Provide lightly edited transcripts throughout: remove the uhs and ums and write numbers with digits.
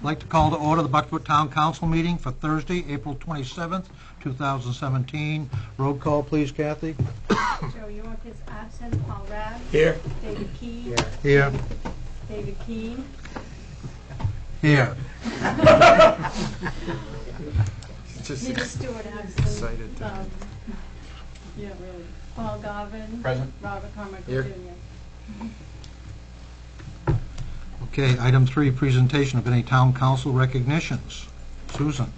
like to call to order the Bucksport Town Council meeting for Thursday, April 27th, 2017. Roll call, please, Kathy. Joe York is absent. Paul Rabb. Here. David Key. Here. David Keane. Here. Minnie Stewart absent. Excited. Yeah, really. Paul Garvin. Present. Robert Carmichael Here. Jr. Okay, item 3, presentation of any town council recognitions. Susan.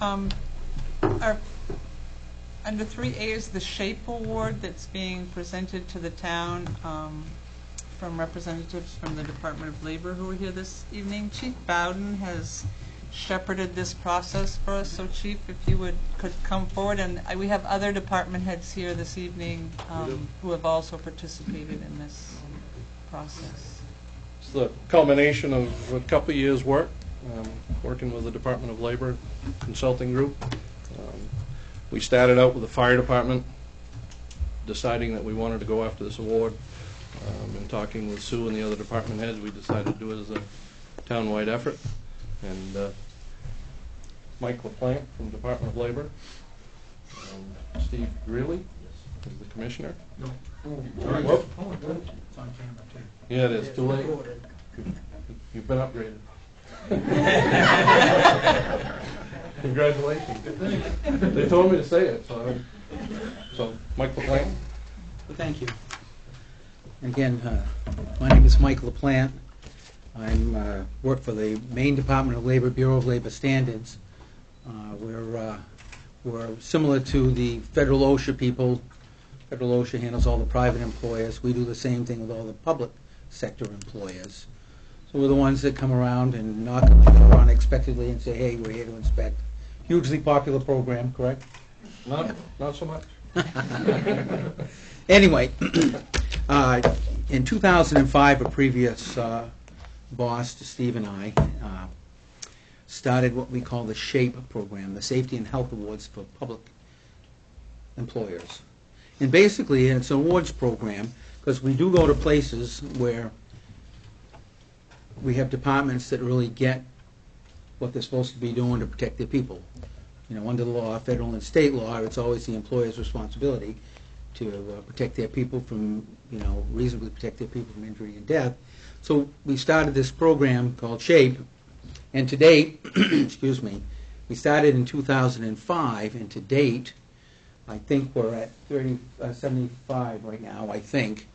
Under 3A is the SHAPE Award that's being presented to the town from representatives from the Department of Labor who are here this evening. Chief Bowden has shepherded this process for us, so Chief, if you could come forward. And we have other department heads here this evening who have also participated in this process. It's the culmination of a couple of years' work, working with the Department of Labor consulting group. We started out with the fire department, deciding that we wanted to go after this award. And talking with Sue and the other department heads, we decided to do it as a town-wide effort. And Mike LaPlante from the Department of Labor, and Steve Greeley is the commissioner. Whoop. It's on camera, too. Yeah, it is. Too late. You've been upgraded. Congratulations. They told me to say it, so Mike LaPlante. Well, thank you. Again, my name is Mike LaPlante. I work for the Maine Department of Labor, Bureau of Labor Standards. We're similar to the federal OSHA people. Federal OSHA handles all the private employers. We do the same thing with all the public sector employers. So we're the ones that come around and knock on the door unexpectedly and say, hey, we're here to inspect. Hugely popular program, correct? Not so much. Anyway, in 2005, a previous boss to Steve and I started what we call the SHAPE program, the Safety and Health Awards for Public Employers. And basically, it's an awards program because we do go to places where we have departments that really get what they're supposed to be doing to protect their people. You know, under the law, federal and state law, it's always the employer's responsibility to protect their people from, reasonably protect their people from injury and death. So we started this program called SHAPE, and to date, excuse me, we started in 2005, and to date, I think we're at 75 right now, I think,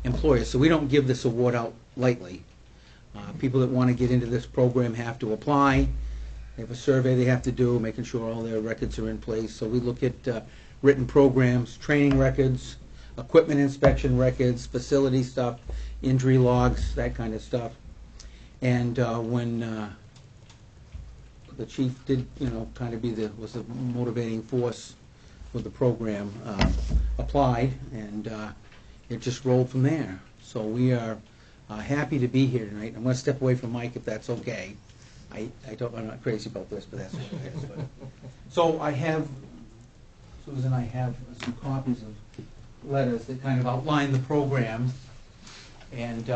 employers. So we don't give this award out lightly. People that want to get into this program have to apply. They have a survey they have to do, making sure all their records are in place. So we look at written programs, training records, equipment inspection records, facility stuff, injury logs, that kind of stuff. And when the chief did, kind of was the motivating force with the program, applied, and it just rolled from there. So we are happy to be here tonight. I'm going to step away from Mike if that's okay. I'm not crazy about this, but that's okay. So I have, Susan, I have some copies of letters that kind of outline the program. And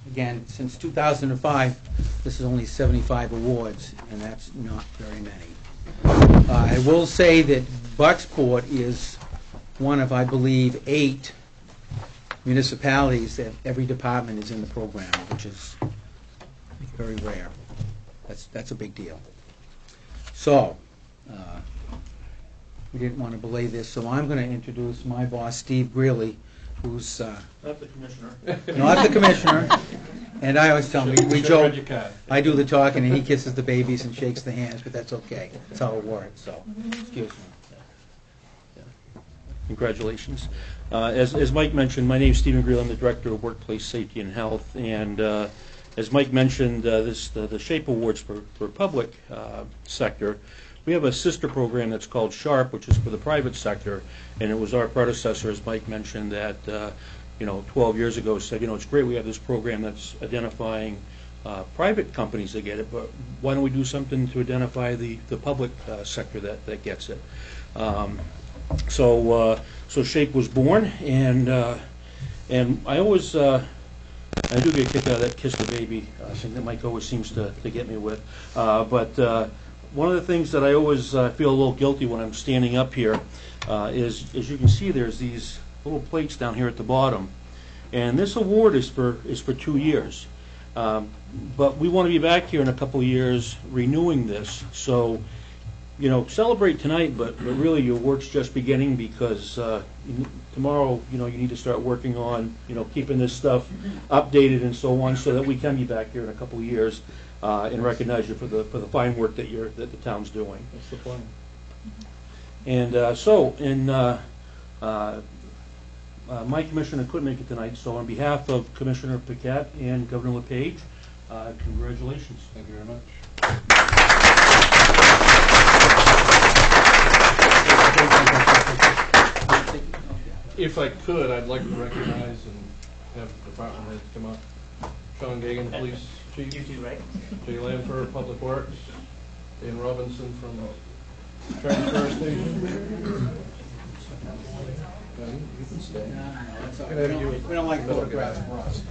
again, since 2005, this is only 75 awards, and that's not very many. I will say that Bucksport is one of, I believe, 8 municipalities that every department is in the program, which is very rare. That's a big deal. So, we didn't want to belay this, so I'm going to introduce my boss, Steve Greeley, who's Not the commissioner. not the commissioner. And I always tell him, we joke, I do the talking and he kisses the babies and shakes the hands, but that's okay. That's how it works, so excuse me. Congratulations. As Mike mentioned, my name is Stephen Greeley. I'm the Director of Workplace Safety and Health. And as Mike mentioned, the SHAPE Awards for public sector, we have a sister program that's called SHARP, which is for the private sector. And it was our predecessor, as Mike mentioned, that 12 years ago said, it's great we have this program that's identifying private companies that get it, but why don't we do something to identify the public sector that gets it? So SHAPE was born, and I always I do get a kick out of that kiss the baby thing that Mike always seems to get me with. But one of the things that I always feel a little guilty when I'm standing up here is, as you can see, there's these little plates down here at the bottom. And this award is for 2 years. But we want to be back here in a couple of years renewing this. So, you know, celebrate tonight, but really your work's just beginning, because tomorrow, you know, you need to start working on, you know, keeping this stuff updated and so on, so that we can be back here in a couple of years and recognize you for the fine work that the town's doing. That's the plan. And my commissioner couldn't make it tonight, so on behalf of Commissioner Paquette and Governor LePage, congratulations. Thank you very much. If I could, I'd like to recognize and have the department heads come up. Sean Gagan, Police Chief. You too, right? Jay Lanford, Public Works. Dan Robinson from Transfer Station. You can stay. No, that's all Can I right. have you- We don't like photographs for us.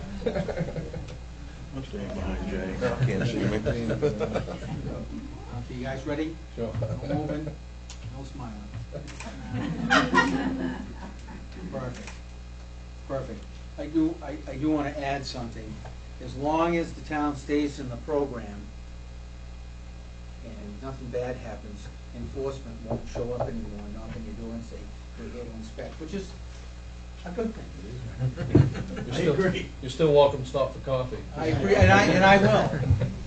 I'm staying behind Jay. Can't see me. Okay, you guys ready? Sure. No moving, no smiling. Perfect. Perfect. I do want to add something. As long as the town stays in the program and nothing bad happens, enforcement won't show up anymore, knock on your door and say, we're here to inspect, which is a good thing. You're still welcome to stop for coffee. I agree, and I will.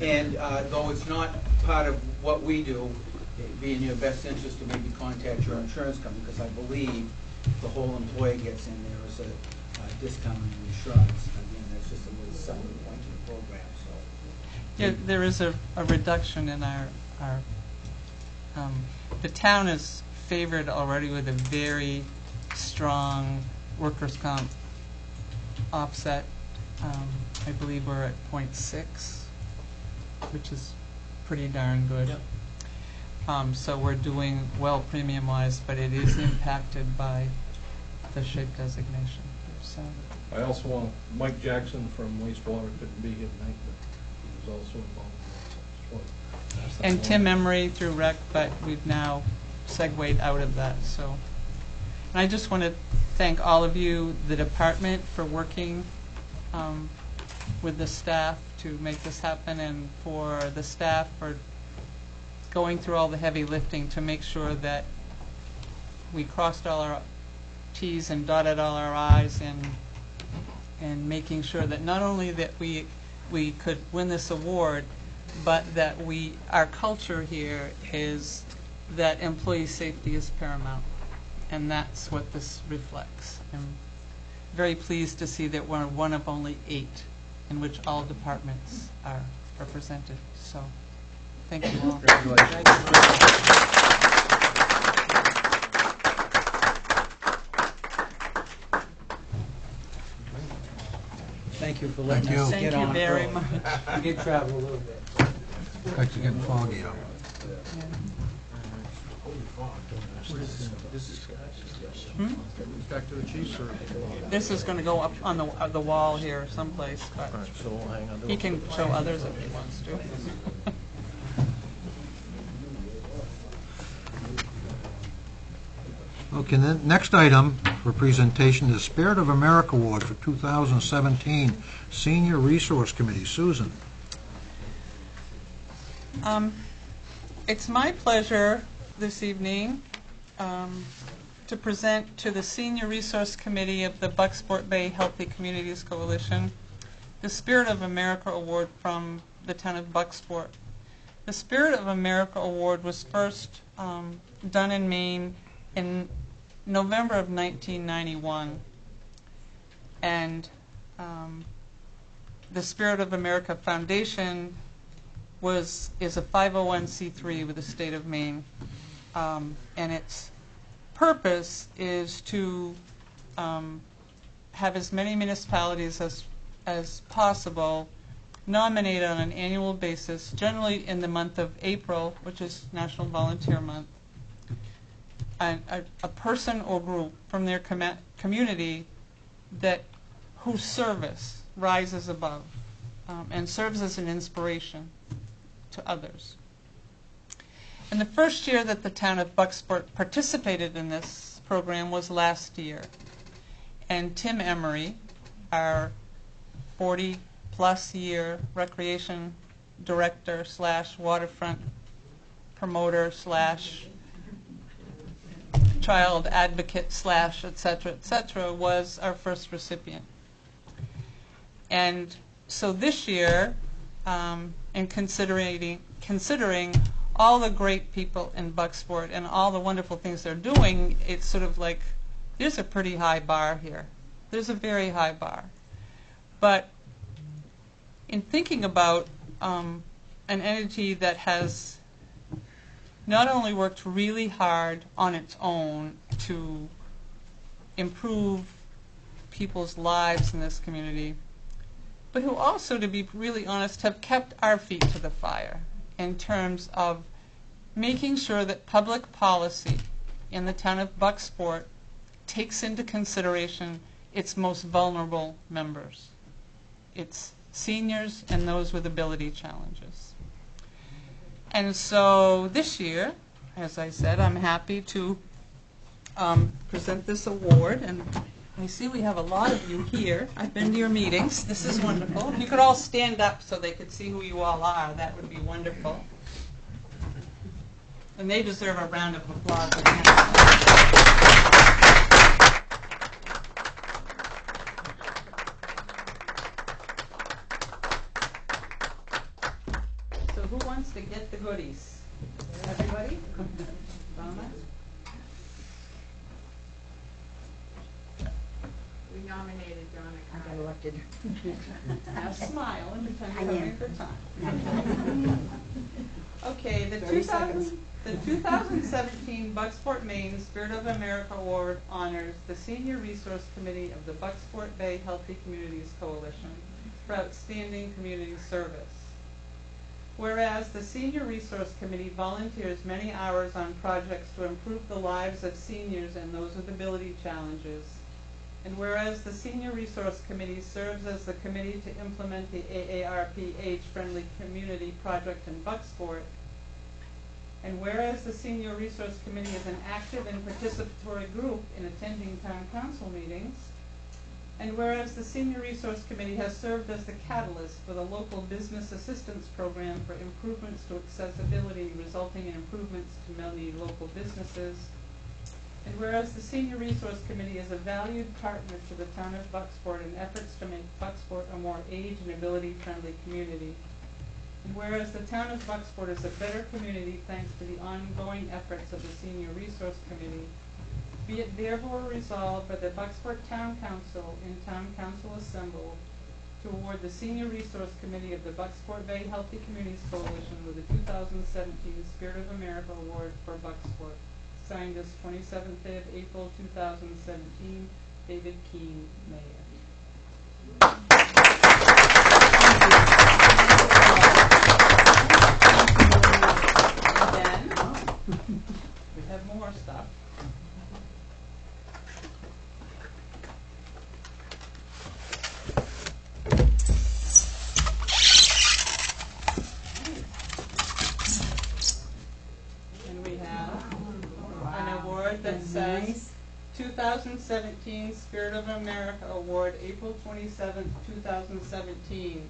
And though it's not part of what we do, it'd be in your best interest to maybe contact your insurance company, because I believe the whole employee gets in there as a discount on insurance. Again, that's just a little selling point to the program, so. Yeah, there is a reduction in our the town is favored already with a very strong workers' comp offset. I believe we're at 0.6, which is pretty darn good. Yep. So we're doing well premium-wise, but it is impacted by the SHAPE designation. So I also want, Mike Jackson from wastewater couldn't be here tonight, but he was also involved in that. and Tim Emery through rec, but we've now segued out of that. So, and I just want to thank all of you, the department, for working with the staff to make this happen, and for the staff for going through all the heavy lifting to make sure that we crossed all our T's and dotted all our I's, and making sure that not only that we could win this award, but that our culture here is that employee safety is paramount, and that's what this reflects. I'm very pleased to see that we're one of only 8 in which all departments are represented. So, thank you all. Thank you for letting Thank us you. get Thank on you very early. much. We did travel a little bit. It's getting foggy out. Back to the chiefs, or? This is going to go up on the wall here someplace, but So we'll hang on to he it. can show others if he wants to. Okay, the next item for presentation is Spirit of America Award for 2017 Senior Resource Committee. Susan. It's my pleasure this evening to present to the Senior Resource Committee of the Bucksport Bay Healthy Communities Coalition the Spirit of America Award from the town of Bucksport. The Spirit of America Award was first done in Maine in November of 1991, and the Spirit of America Foundation is a 501c3 with the state of Maine, and its purpose is to have as many municipalities as possible nominate on an annual basis, generally in the month of April, which is National Volunteer Month, a person or group from their community whose service rises above and serves as an inspiration to others. And the first year that the town of Bucksport participated in this program was last year. And Tim Emery, our 40-plus year recreation director / waterfront promoter / child advocate / et cetera, was our first recipient. And so this year, in considering all the great people in Bucksport and all the wonderful things they're doing, it's sort of like there's a pretty high bar here. There's a very high bar. But in thinking about an entity that has not only worked really hard on its own to improve people's lives in this community, but who also, to be really honest, have kept our feet to the fire in terms of making sure that public policy in the town of Bucksport takes into consideration its most vulnerable members, its seniors and those with ability challenges. And so this year, as I said, I'm happy to present this award. And I see we have a lot of you here. I've been to your meetings. This is wonderful. If you could all stand up so they could see who you all are, that would be wonderful. And they deserve a round of applause again. So who wants to get the goodies? Everybody? Donna? We nominated Donna. I got elected. Have a smile and pretend I you're having am. a good time. Okay, the 2017 Bucksport, Maine Spirit of America Award honors the Senior Resource Committee of the Bucksport Bay Healthy Communities Coalition for outstanding community service. Whereas the Senior Resource Committee volunteers many hours on projects to improve the lives of seniors and those with ability challenges, and whereas the Senior Resource Committee serves as the committee to implement the AARP Age-Friendly Community Project in Bucksport, and whereas the Senior Resource Committee is an active and participatory group in attending town council meetings, and whereas the Senior Resource Committee has served as the catalyst for the local business assistance program for improvements to accessibility, resulting in improvements to many local businesses, and whereas the Senior Resource Committee is a valued partner to the town of Bucksport in efforts to make Bucksport a more age and ability-friendly community, and whereas the town of Bucksport is a better community thanks to the ongoing efforts of the Senior Resource Committee, be it therefore resolved by the Bucksport Town Council in Town Council assembled to award the Senior Resource Committee of the Bucksport Bay Healthy Communities Coalition with the 2017 Spirit of America Award for Bucksport. Signed this 27th day of April 2017, David Keene, Mayor. And then, we have more stuff. And we have an award that says 2017 Spirit of America Award, April 27th, 2017,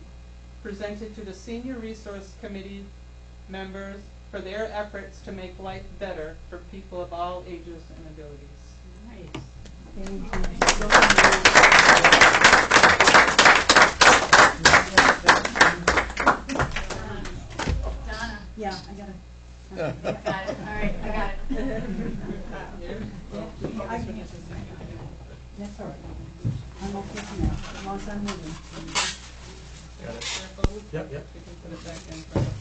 presented to the Senior Resource Committee members for their efforts to make life better for people of all ages and abilities. Nice. Donna. Yeah, I got it. Got it. All right, I got it. That's all right. I'm okay for now, as long as I'm moving. Yep. We can put it back in front of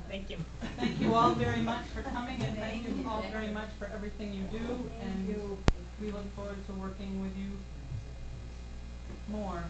Thank you. Thank you all very much for coming, and thank you all very much for everything you do, and we look forward to working with you More.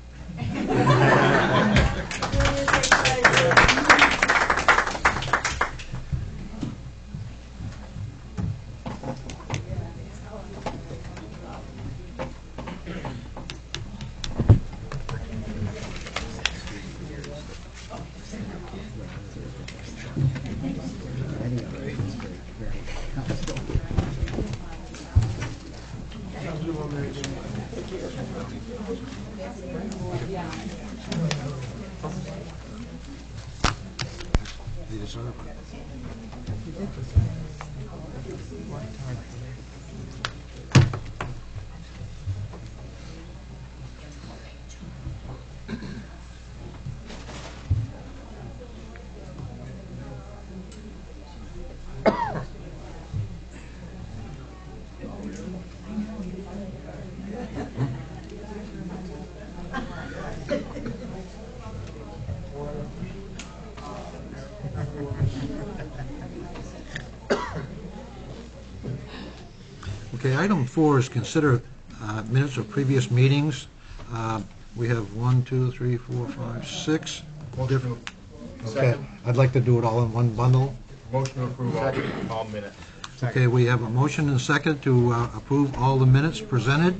They deserve it. Okay, item 4 is consider minutes of previous meetings. We have 1, 2, 3, 4, 5, 6 different. Okay, I'd like to do it all in one bundle. Motion to approve all minutes. Okay, we have a motion and a second to approve all the minutes presented.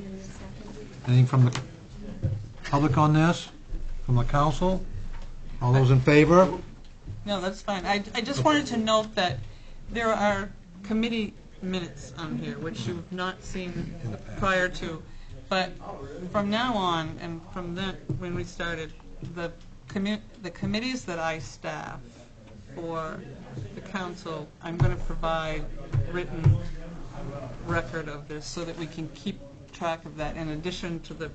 Anything from the public on this? From the council? All those in favor? No, that's fine. I just wanted to note that there are committee minutes on here, which you've not seen prior to. But from now on, and from then, when we started, the committees that I staff for the council, I'm going to provide written record of this so that we can keep track of that in addition to the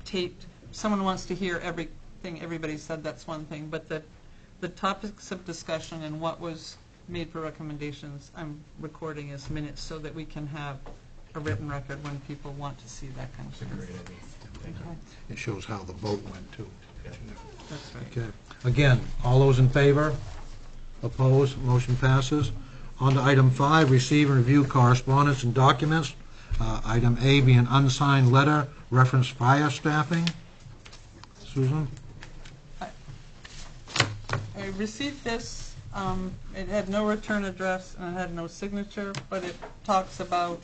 taped. If someone wants to hear everything everybody said, that's one thing, but the topics of discussion and what was made for recommendations, I'm recording as minutes so that we can have a written record when people want to see that kind of thing. It shows how the vote went, too. That's right. Okay. Again, all those in favor? Opposed? Motion passes. On to item 5, receive and review correspondence and documents. Item A being unsigned letter, reference fire staffing. Susan? I received this, it had no return address and it had no signature, but it talks about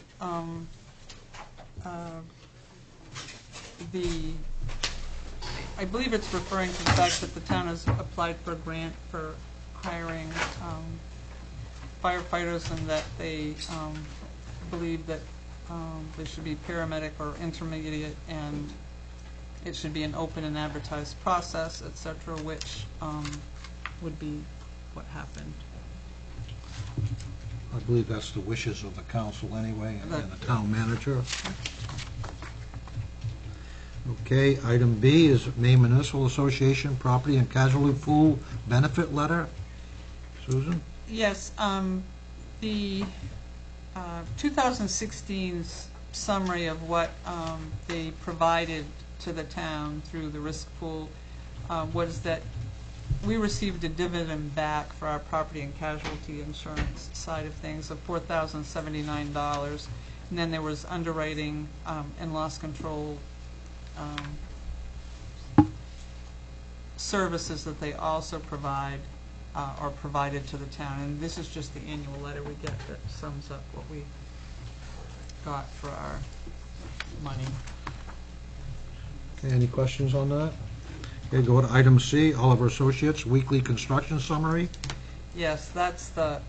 I believe it's referring to the fact that the town has applied for a grant for hiring firefighters and that they believe that they should be paramedic or intermediate and it should be an open and advertised process, et cetera, which would be what happened. I believe that's the wishes of the council anyway, and the town manager. Okay, item B is Maine Municipal Association Property and Casualty Pool Benefit Letter. Susan? Yes, the 2016's summary of what they provided to the town through the risk pool was that we received a dividend back for our property and casualty insurance side of things of $4,079, and then there was underwriting and loss control services that they also provide or provided to the town, and this is just the annual letter we get that sums up what we got for our money. Okay, any questions on that? Okay, go to item C, Oliver Associates Weekly Construction Summary. Yes, that's the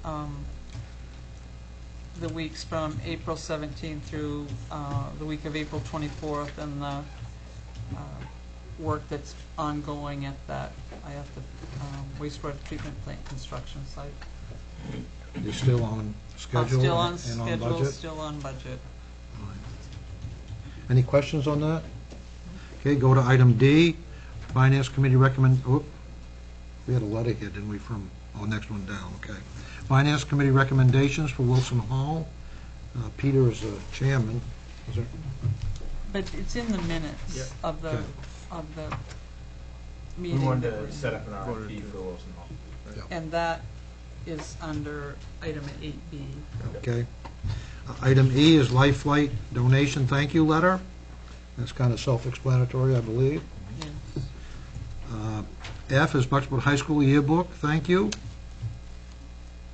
weeks from April 17th through the week of April 24th, and the work that's ongoing at that wastewater treatment plant construction site. You're still on schedule Still on and schedule, on budget? still on budget. Any questions on that? Okay, go to item D, Finance Committee we had a letter here, didn't we, from, next one down, okay. Finance Committee recommendations for Wilson Hall. Peter is the chairman. Is there? But it's in the minutes Yeah. of the Okay. We meeting. wanted that to was- set up an RFP for Wilson Hall. Yeah. And that is under item 8B. Okay. Item E is Life Flight donation thank you letter. That's kind of self-explanatory, I believe. Yes. F is Bucksport High School yearbook, thank you.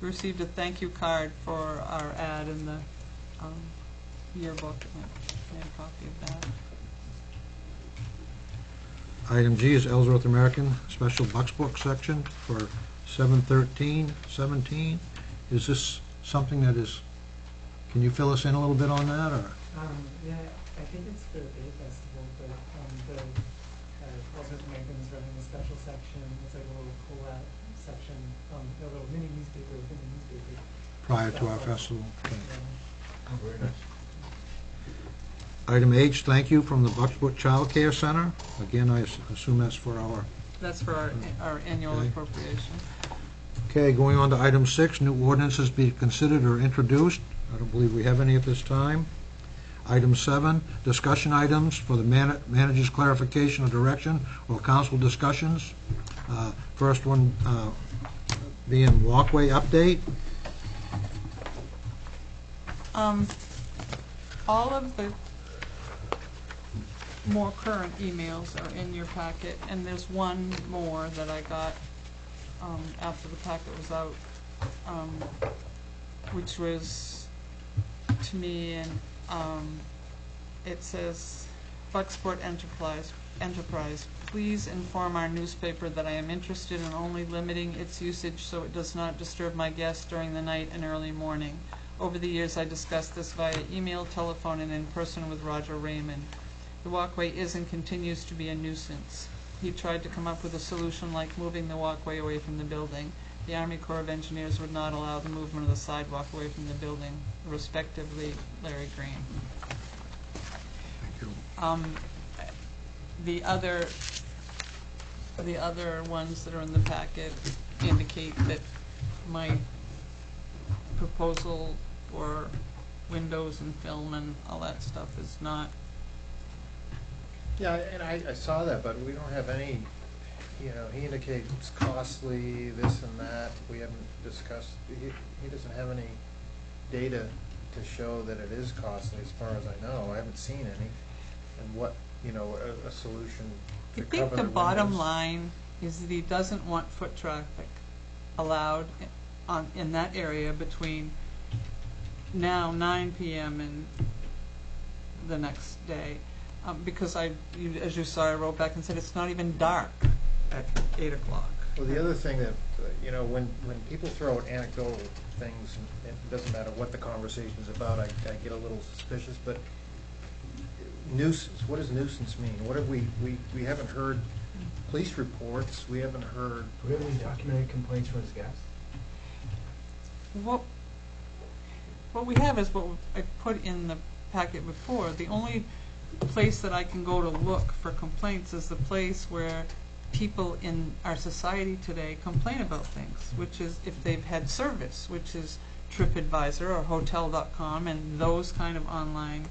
We received a thank you card for our ad in the yearbook. Made a copy of that. Item G is Ellsworth American Special Bucksport section for 7/13/17. Is this something that is, can you fill us in a little bit on that, or? Yeah, I think it's the Bay Festival, but the Ellsworth American is running a special section. It's like a little collab section, a little mini newspaper within the newspaper. Prior to our festival. Okay. Yeah. Oh, very nice. Item H, thank you from the Bucksport Child Care Center. Again, I assume that's for our... That's for our annual Okay. appropriation. Okay, going on to item 6, new ordinances be considered or introduced. I don't believe we have any at this time. Item 7, discussion items for the manager's clarification or direction or council discussions. First one being walkway update. All of the more current emails are in your packet, and there's one more that I got after the packet was out, which was to me, and it says, Bucksport Enterprise, please inform our newspaper that I am interested in only limiting its usage so it does not disturb my guests during the night and early morning. Over the years, I discussed this via email, telephone, and in person with Roger Raymond. The walkway is and continues to be a nuisance. He tried to come up with a solution like moving the walkway away from the building. The Army Corps of Engineers would not allow the movement of the sidewalk away from the building. Respectively, Larry Green. Thank you. The other ones that are in the packet indicate that my proposal for windows and film and all that stuff is not. Yeah, and I saw that, but we don't have any, he indicates it's costly, this and that. We haven't discussed, he doesn't have any data to show that it is costly, as far as I know. I haven't seen any. And what, a solution I to cover think the the bottom windows. line is that he doesn't want foot traffic allowed in that area between now 9 p.m. and the next day. Because as you saw, I wrote back and said it's not even dark at 8 o'clock. Well, the other thing that, when people throw out anecdotal things, it doesn't matter what the conversation's about, I get a little suspicious, but nuisance, what does nuisance mean? What have we haven't heard police reports, we haven't heard. Do we have any documented complaints from his guests? What we have is what I put in the packet before. The only place that I can go to look for complaints is the place where people in our society today complain about things, which is if they've had service, which is TripAdvisor or Hotel.com and those kind of online.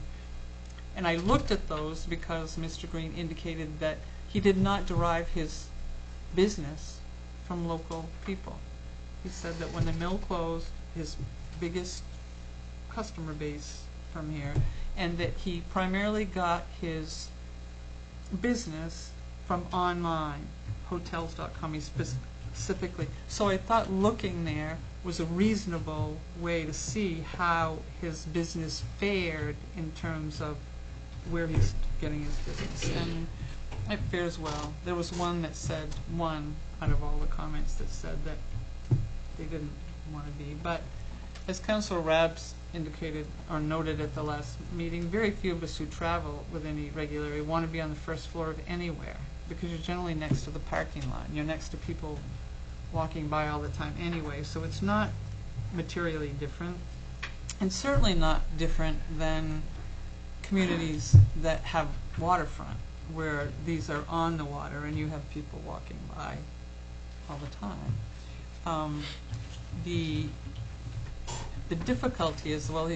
And I looked at those because Mr. Green indicated that he did not derive his business from local people. He said that when the mill closed, his biggest customer base from here, and that he primarily got his business from online, Hotels.com specifically. So I thought looking there was a reasonable way to see how his business fared in terms of where he's getting his business. And it fares well. There was one out of all the comments that said that they didn't want to be. But as Councilor Rabs indicated or noted at the last meeting, very few of us who travel with any regularity want to be on the first floor of anywhere because you're generally next to the parking lot. You're next to people walking by all the time anyway, so it's not materially different. And certainly not different than communities that have waterfront, where these are on the water and you have people walking by all the time. The difficulty is, well,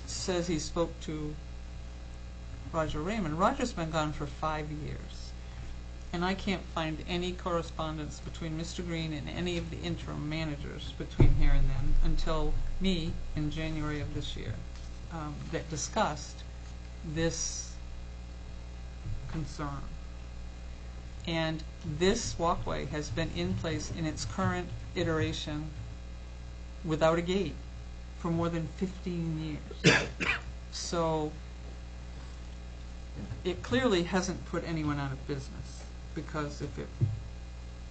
says he spoke to Roger Raymond. Roger's been gone for 5 years, and I can't find any correspondence between Mr. Green and any of the interim managers between here and then until me in January of this year that discussed this concern. And this walkway has been in place in its current iteration without a gate for more than 15 years. So it clearly hasn't put anyone out of business, because if it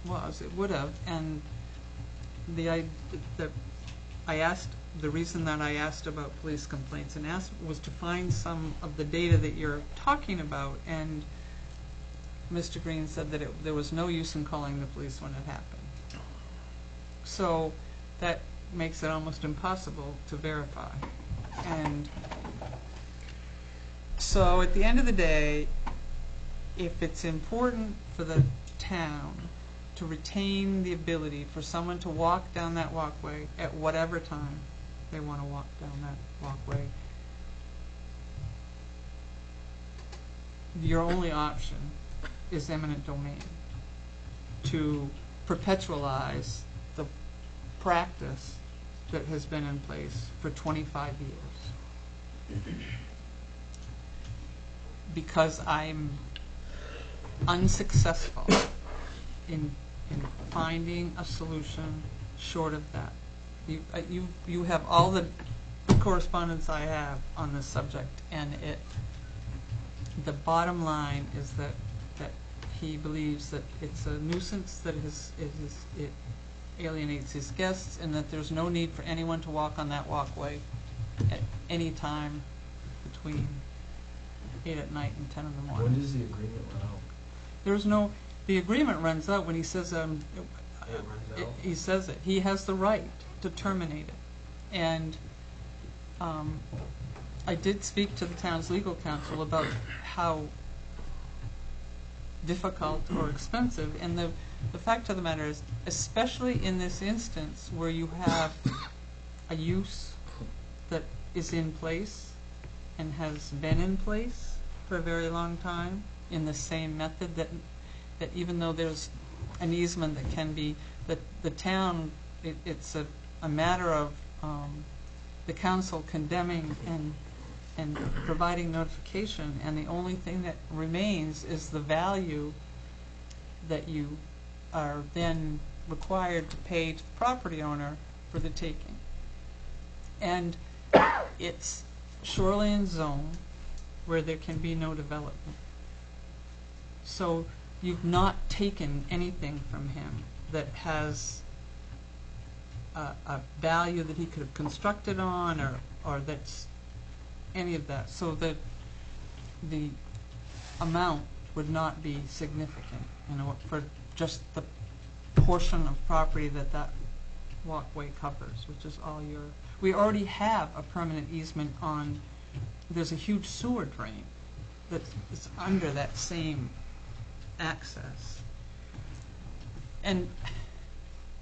was, it would have. And the reason that I asked about police complaints and asked was to find some of the data that you're talking about, and Mr. Green said that there was no use in calling the police when it happened. So that makes it almost impossible to verify. And so at the end of the day, if it's important for the town to retain the ability for someone to walk down that walkway at whatever time they want to walk down that walkway, your only option is eminent domain, to perpetualize the practice that has been in place for 25 years. Because I'm unsuccessful in finding a solution short of that. You have all the correspondence I have on this subject, and the bottom line is that he believes that it's a nuisance, that it alienates his guests, and that there's no need for anyone to walk on that walkway at any time between 8 at night and 10 in the morning. When does the agreement run out? The agreement runs out when he says, It runs out? he says it. He has the right to terminate it. And I did speak to the town's legal counsel about how difficult or expensive, and the fact of the matter is, especially in this instance where you have a use that is in place and has been in place for a very long time in the same method, that even though there's an easement that can be, that the town, it's a matter of the council condemning and providing notification, and the only thing that remains is the value that you are then required to pay to the property owner for the taking. And it's shoreline zone where there can be no development. So you've not taken anything from him that has a value that he could have constructed on, or that's any of that, so that the amount would not be significant, for just the portion of property that walkway covers, which is all we already have a permanent easement on. There's a huge sewer drain that's under that same access. And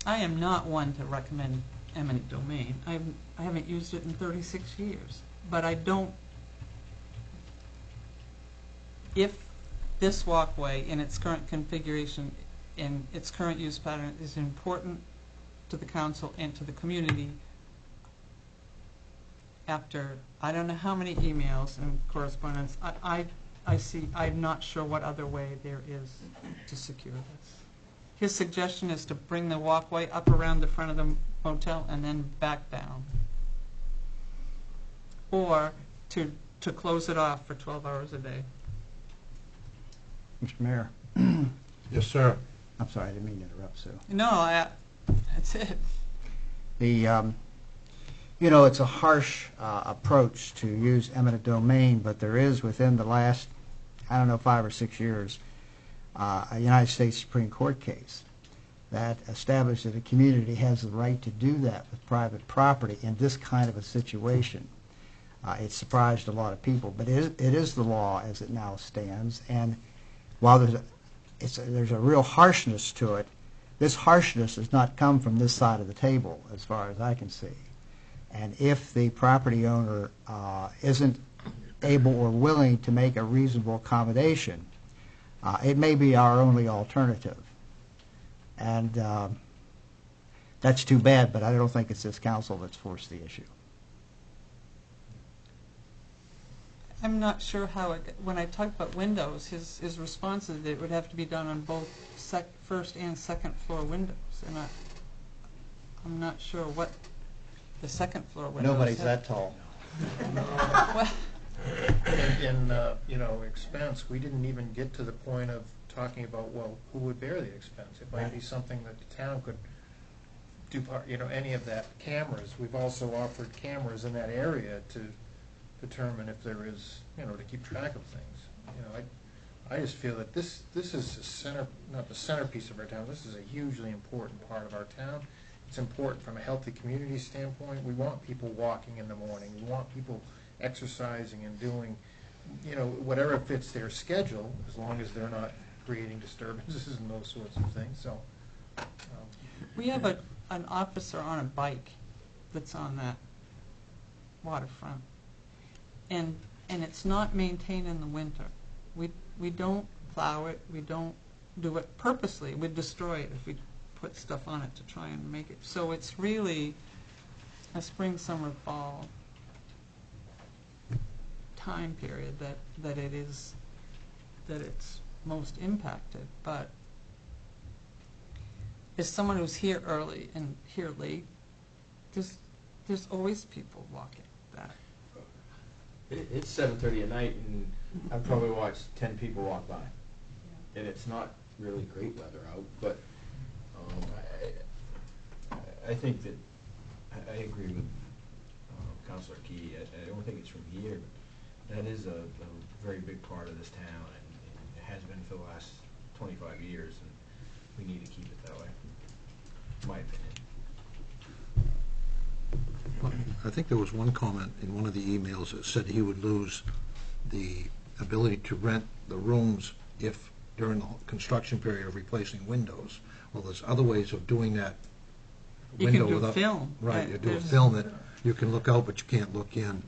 I am not one to recommend eminent domain. I haven't used it in 36 years. But I don't, if this walkway in its current configuration, in its current use pattern, is important to the council and to the community, after I don't know how many emails and correspondence, I'm not sure what other way there is to secure this. His suggestion is to bring the walkway up around the front of the motel and then back down, or to close it off for 12 hours a day. Mr. Mayor, Yes, sir. I'm sorry, I didn't mean to interrupt, Sue. No, that's it. It's a harsh approach to use eminent domain, but there is, within the last, 5 or 6 years, a United States Supreme Court case that established that a community has the right to do that with private property in this kind of a situation. It surprised a lot of people, but it is the law as it now stands. And while there's a real harshness to it, this harshness has not come from this side of the table, as far as I can see. And if the property owner isn't able or willing to make a reasonable accommodation, it may be our only alternative. And that's too bad, but I don't think it's this council that's forced the issue. I'm not sure how it, when I talked about windows, his response is that it would have to be done on both first and second floor windows, and I'm not sure what the second floor windows Nobody's have. that tall. Well, In expense, we didn't even get to the point of talking about, well, who would bear the expense? It might be something that the town could do, any of that. Cameras, we've also offered cameras in that area to determine if there is, to keep track of things. I just feel that this is not the centerpiece of our town. This is a hugely important part of our town. It's important from a healthy community standpoint. We want people walking in the morning. We want people exercising and doing, whatever fits their schedule, as long as they're not creating disturbances and those sorts of things. So, we have an officer on a bike that's on that waterfront, and it's not maintained in the winter. We don't plow it. We don't do it purposely. We'd destroy it if we put stuff on it to try and make it. So it's really a spring, summer, fall time period that it's most impacted. But as someone who's here early and here late, there's always people walking that. It's 7:30 at night, and I've probably watched 10 people walk by. And it's not really great weather out, but I think that I agree with Councilor Key. I don't think it's from here, but that is a very big part of this town, and it has been for the last 25 years, and we need to keep it that way, in my opinion. I think there was one comment in one of the emails that said he would lose the ability to rent the rooms if during the construction period of replacing windows. Well, there's other ways of doing that. You can Window do without- film. Right, you do a There's- film that you can look out, but you can't look in.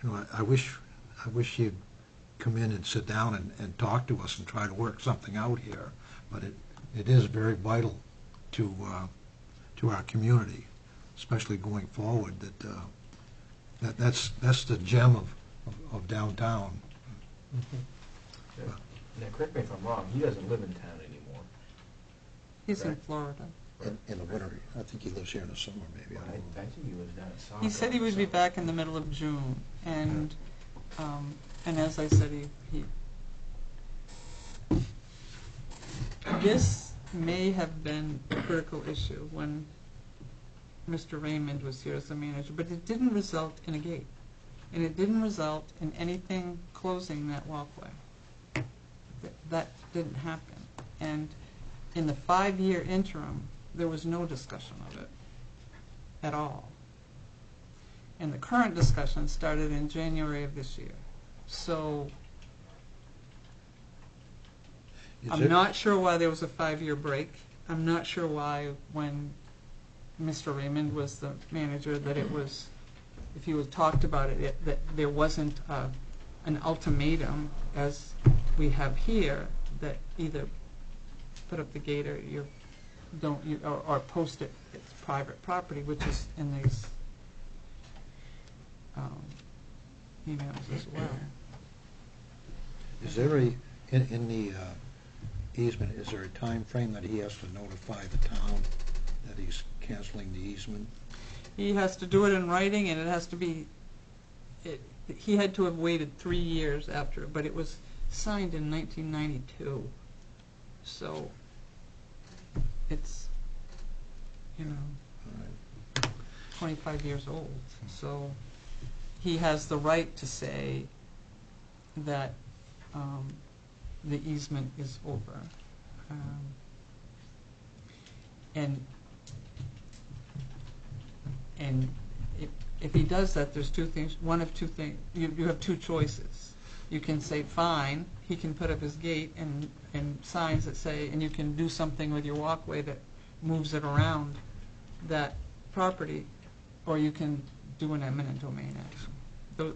I wish he'd come in and sit down and talk to us and try to work something out here, but it is very vital to our community, especially going forward, that's the gem of downtown. Now, correct me if I'm wrong, he doesn't live in town anymore. He's in Correct. Florida. In the winter, I think he lives here in the summer, maybe. I don't know. I think he lives down in Saco. He said he would be back in the middle of June, and as I said, he this may have been a critical issue when Mr. Raymond was here as the manager, but it didn't result in a gate, and it didn't result in anything closing that walkway. That didn't happen, and in the 5-year interim, there was no discussion of it at all. And the current discussion started in January of this year. So I'm not sure why there was a 5-year break. I'm not sure why, when Mr. Raymond was the manager, that it was, if you had talked about it, that there wasn't an ultimatum, as we have here, that either put up the gate or you don't, or post it, it's private property, which is in these emails as well. Is there in the easement, is there a time frame that he has to notify the town that he's canceling the easement? He has to do it in writing, and it has to be, he had to have waited 3 years after, but it was signed in 1992. So it's, All right. 25 years old. So he has the right to say that the easement is over. And if he does that, there's two things. One of two things. You have two choices. You can say, fine, he can put up his gate and signs that say, and you can do something with your walkway that moves it around that property, or you can do an eminent domain action.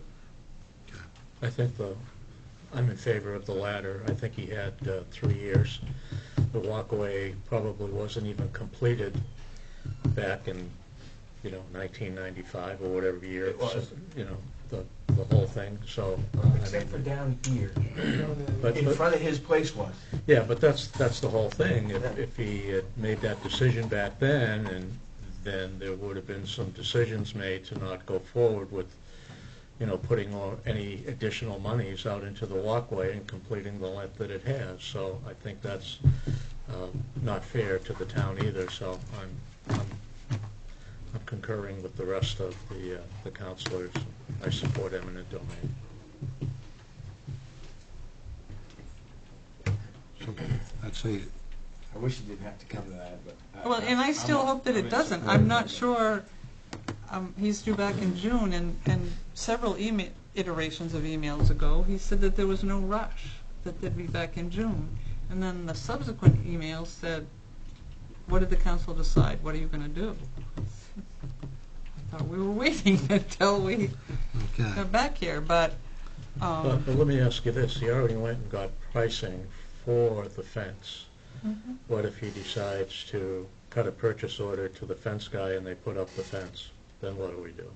I think I'm in favor of the latter. I think he had 3 years. The walkway probably wasn't even completed back in, 1995 or whatever year. It was. The the whole thing, so. I Except for mean, down here, but- in front of his place was. Yeah, but that's the whole thing. If he had made that decision back then, and then there would have been some decisions made to not go forward with, putting any additional monies out into the walkway and completing the length that it has. So I think that's not fair to the town either, so I'm concurring with the rest of the councilors. I support eminent domain. So, I'd say, I wish it didn't have to come to that, but. Well, and I still hope that it doesn't. I'm not sure, he's due back in June, and several iterations of emails ago, he said that there was no rush, that they'd be back in June. And then the subsequent email said, what did the council decide? What are you going to do? I thought we were waiting until we okay. got back here, but, But let me ask you this, he already went and got pricing for the fence. What if he decides to cut a purchase order to the fence guy and they put up the fence? Then what do we do?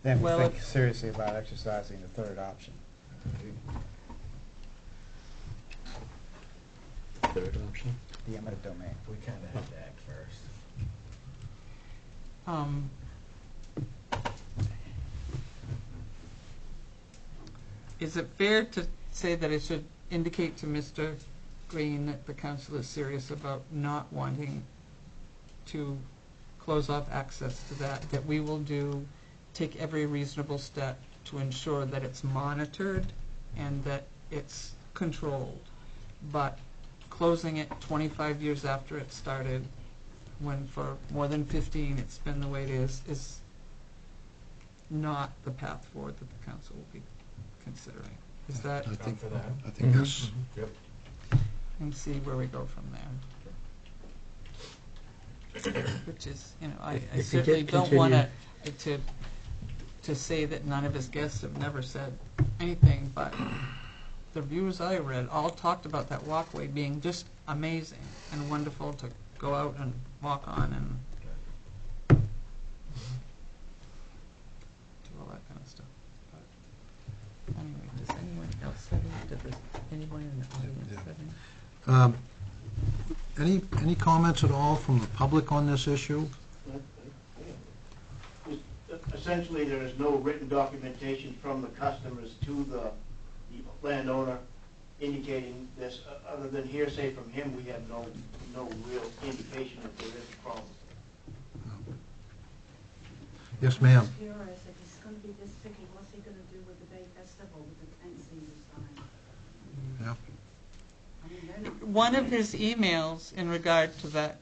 Then we Well, think seriously about exercising the third option. Third option? The eminent domain. We kind of had to act first. Is it fair to say that it should indicate to Mr. Green that the council is serious about not wanting to close off access to that we will take every reasonable step to ensure that it's monitored and that it's controlled, but closing it 25 years after it started, when for more than 15 it's been the way it is not the path forward that the council will be considering. Is that, I think, for that. I think that's, Yep. and see where we go from there. Which is, I If you certainly get don't want to say that none of his guests have never said anything, but the reviews I read all talked about that walkway being just amazing and wonderful to go out and walk on and do all that kind of stuff. But anyway, does anyone else have any? Does anyone in the audience have any? any comments at all from the public on this issue? Essentially, there is no written documentation from the customers to the landowner indicating this, other than hearsay from him. We have no real indication that there is a problem. Yes, ma'am. Curious, if he's going to be this picky, what's he going to do with the Bay Festival with the fencing design? Yeah. I mean, they're One of his emails in regard to that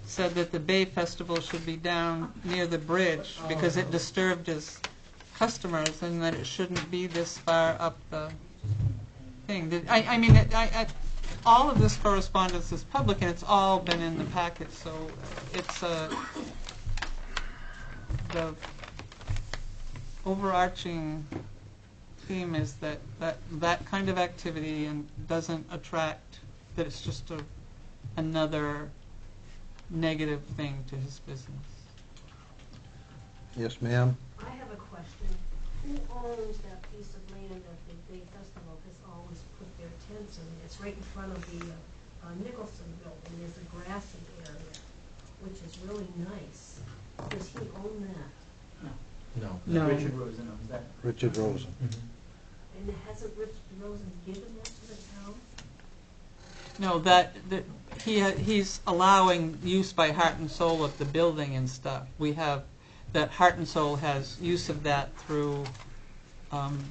said that the Bay Festival should be down near the bridge because it disturbed his customers, and that it shouldn't be this far up the thing. I mean, all of this correspondence is public, and it's all been in the packet, so it's the overarching theme is that kind of activity and doesn't attract, that it's just another negative thing to his business. Yes, ma'am. I have a question. Who owns that piece of land that the Bay Festival has always put their tents in? It's right in front of the Nicholson building. There's a grassy area, which is really nice. Does he own that? No. No. Richard Rosen owns that. Richard Rosen. And hasn't Richard Rosen given that to the town? No, that he's allowing use by Heart and Soul of the building and stuff. We have that Heart and Soul has use of that through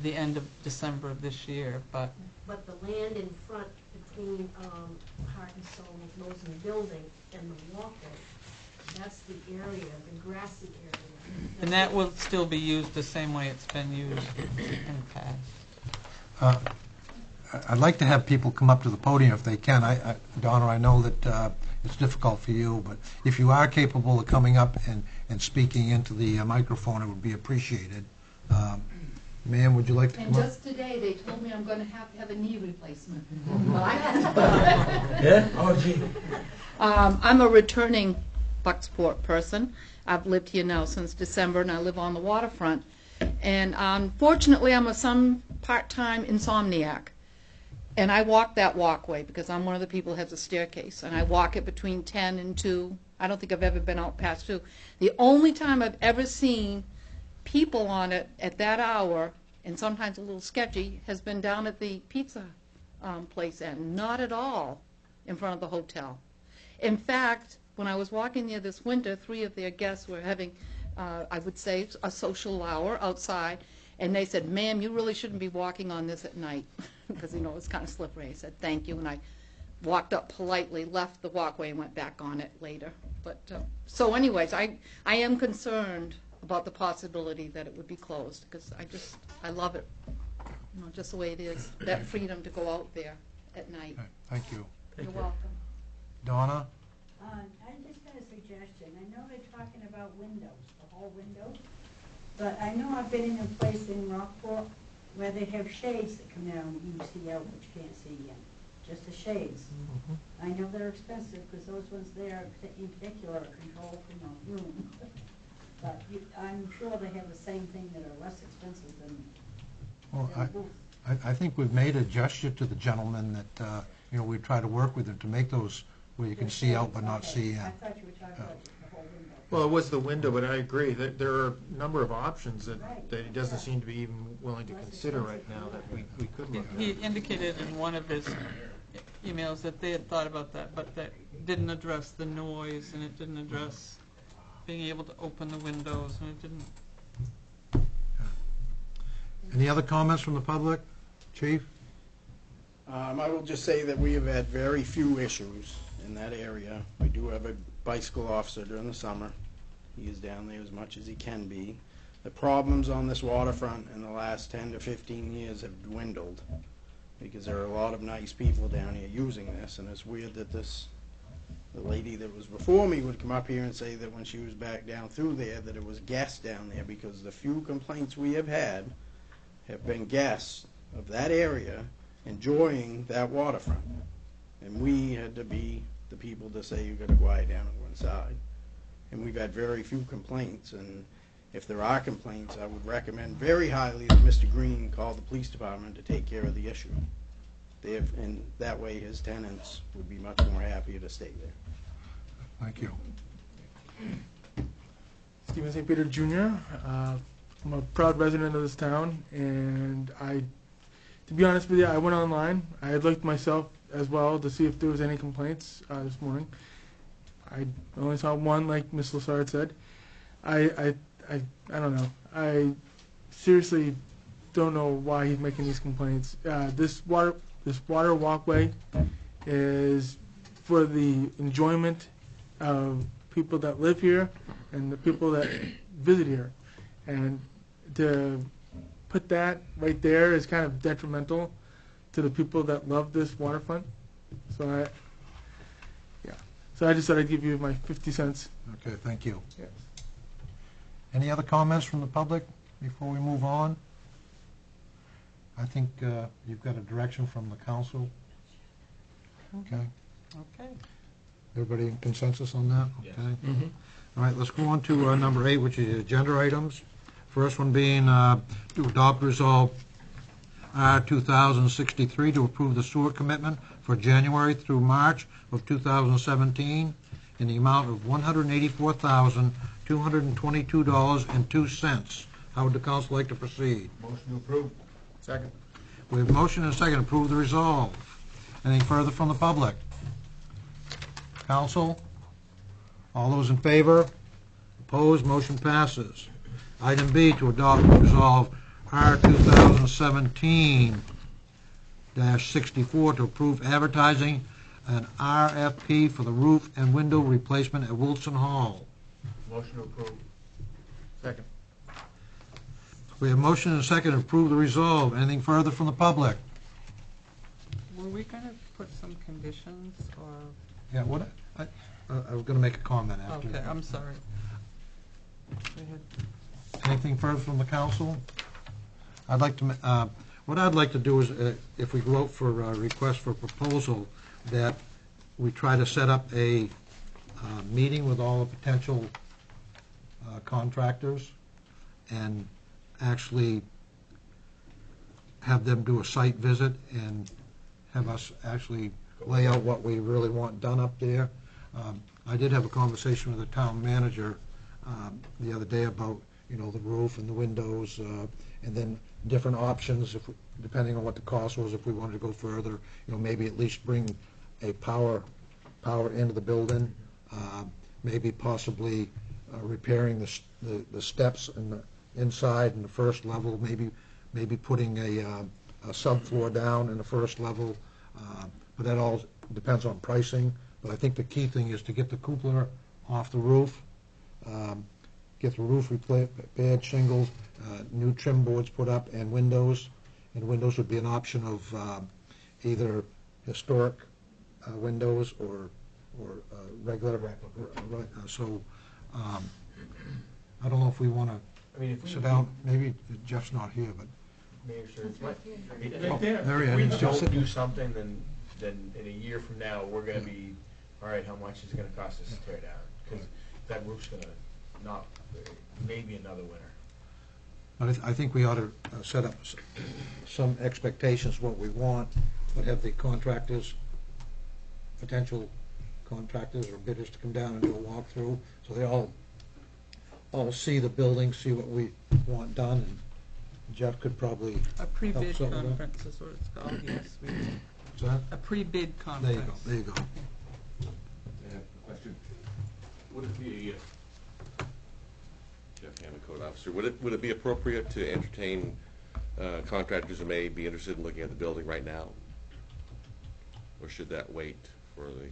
the end of December of this year, but the land in front between Heart and Soul and Rosen building and the walkway, that's the area, the grassy area. and that will still be used the same way it's been used in the past. I'd like to have people come up to the podium if they can. Donna, I know that it's difficult for you, but if you are capable of coming up and speaking into the microphone, it would be appreciated. Ma'am, would you like to come And up? just today, they told me I'm going to have a knee replacement. Yeah? Oh, gee. I'm a returning Bucksport person. I've lived here now since December, and I live on the waterfront. And unfortunately, I'm some part-time insomniac. And I walk that walkway because I'm one of the people who has a staircase. And I walk it between 10 and 2. I don't think I've ever been out past 2. The only time I've ever seen people on it at that hour, and sometimes a little sketchy, has been down at the pizza place, and not at all in front of the hotel. In fact, when I was walking there this winter, 3 of their guests were having, I would say, a social hour outside, and they said, "Ma'am, you really shouldn't be walking on this at night," because, it's kind of slippery. I said, "Thank you," and I walked up politely, left the walkway, and went back on it later. But so anyways, I am concerned about the possibility that it would be closed, because I love it, just the way it is, that freedom to go out there at night. Okay, thank you. You're welcome. Donna? I just got a suggestion. I know they're talking about windows, the whole window, but I know I've been in a place in Rockport where they have shades that come down and you see out, but you can't see in. Just the shades. I know they're expensive because those ones there in particular are controlled from a room. But I'm sure they have the same thing that are less expensive than Well, than a booth. I think we've made a gesture to the gentleman that, we try to work with him to make those where you can see out but not see in. I thought you were talking about just the whole window. Well, it was the window, but I agree that there are a number of options that Right. he doesn't seem to be even willing to consider right now that we could look He at. indicated in one of his emails that they had thought about that, but that didn't address the noise, and it didn't address being able to open the windows, and it didn't. Any other comments from the public? Chief? I will just say that we have had very few issues in that area. We do have a bicycle officer during the summer. He is down there as much as he can be. The problems on this waterfront in the last 10 to 15 years have dwindled because there are a lot of nice people down here using this, and it's weird that the lady that was before me would come up here and say that when she was back down through there that it was guests down there, because the few complaints we have had have been guests of that area enjoying that waterfront. And we had to be the people to say, "You've got to quiet down and go inside." And we've had very few complaints, and if there are complaints, I would recommend very highly that Mr. Green call the police department to take care of the issue. And that way his tenants would be much more happier to stay there. Thank you. Stephen St. Peter Jr. I'm a proud resident of this town, and to be honest with you, I went online. I had looked myself as well to see if there was any complaints this morning. I only saw one, like Ms. Lassard said. I don't know. I seriously don't know why he's making these complaints. This water walkway is for the enjoyment of people that live here and the people that visit here, and to put that right there is kind of detrimental to the people that love this waterfront. So I just thought I'd give you my 50 cents. Okay, thank you. Yes. Any other comments from the public before we move on? I think you've got a direction from the council. Okay. Okay. Everybody in consensus on that? Yes. Okay. All right, let's go on to number 8, which is agenda items. First one being to adopt resolve R 2063 to approve the sewer commitment for January through March of 2017 in the amount of $184,222.02. How would the council like to proceed? Motion to approve. Second. We have a motion and a second to approve the resolve. Anything further from the public? Council? All those in favor? Opposed? Motion passes. Item B, to adopt resolve R 2017-64 to approve advertising an RFP for the roof and window replacement at Wilson Hall. Motion to approve. Second. We have motion and a second to approve the resolve. Anything further from the public? Were we going to put some conditions, or? Yeah, what, I was going to make a comment after. Okay, I'm sorry. Go ahead. Anything further from the council? I'd like to, what I'd like to do is, if we go out for a request for proposal, that we try to set up a meeting with all the potential contractors and actually have them do a site visit and have us actually lay out what we really want done up there. I did have a conversation with the town manager the other day about, you know, the roof and the windows, and then different options, if, depending on what the cost was, if we wanted to go further, you know, maybe at least bring a power into the building, maybe possibly repairing the steps in the inside in the first level, maybe putting a subfloor down in the first level, but that all depends on pricing. But I think the key thing is to get the cupola off the roof, get the roof repaired, shingles, new trim boards put up, and windows. And windows would be an option of either historic windows or regular. So I don't know if we want I mean, if to we sit down. Maybe Jeff's not here, but Mayor, sure, it's Right Oh, there he if we is. Just don't sit- do something, then in a year from now, we're gonna be, all right, how much is it gonna cost us to tear down? Because that roof's gonna not, maybe another winter. But I think we ought to set up some expectations, what we want, but have the contractors, potential contractors or bidders to come down and do a walkthrough, so they all see the building, see what we want done, and Jeff could probably A pre-bid help something with that. conference is what it's called, yes. What's that? A pre-bid There you conference. go, there you go. I have a question. Would it be, Jeff Hammond, Code Officer, would it be appropriate to entertain contractors who may be interested in looking at the building right now? Or should that wait for the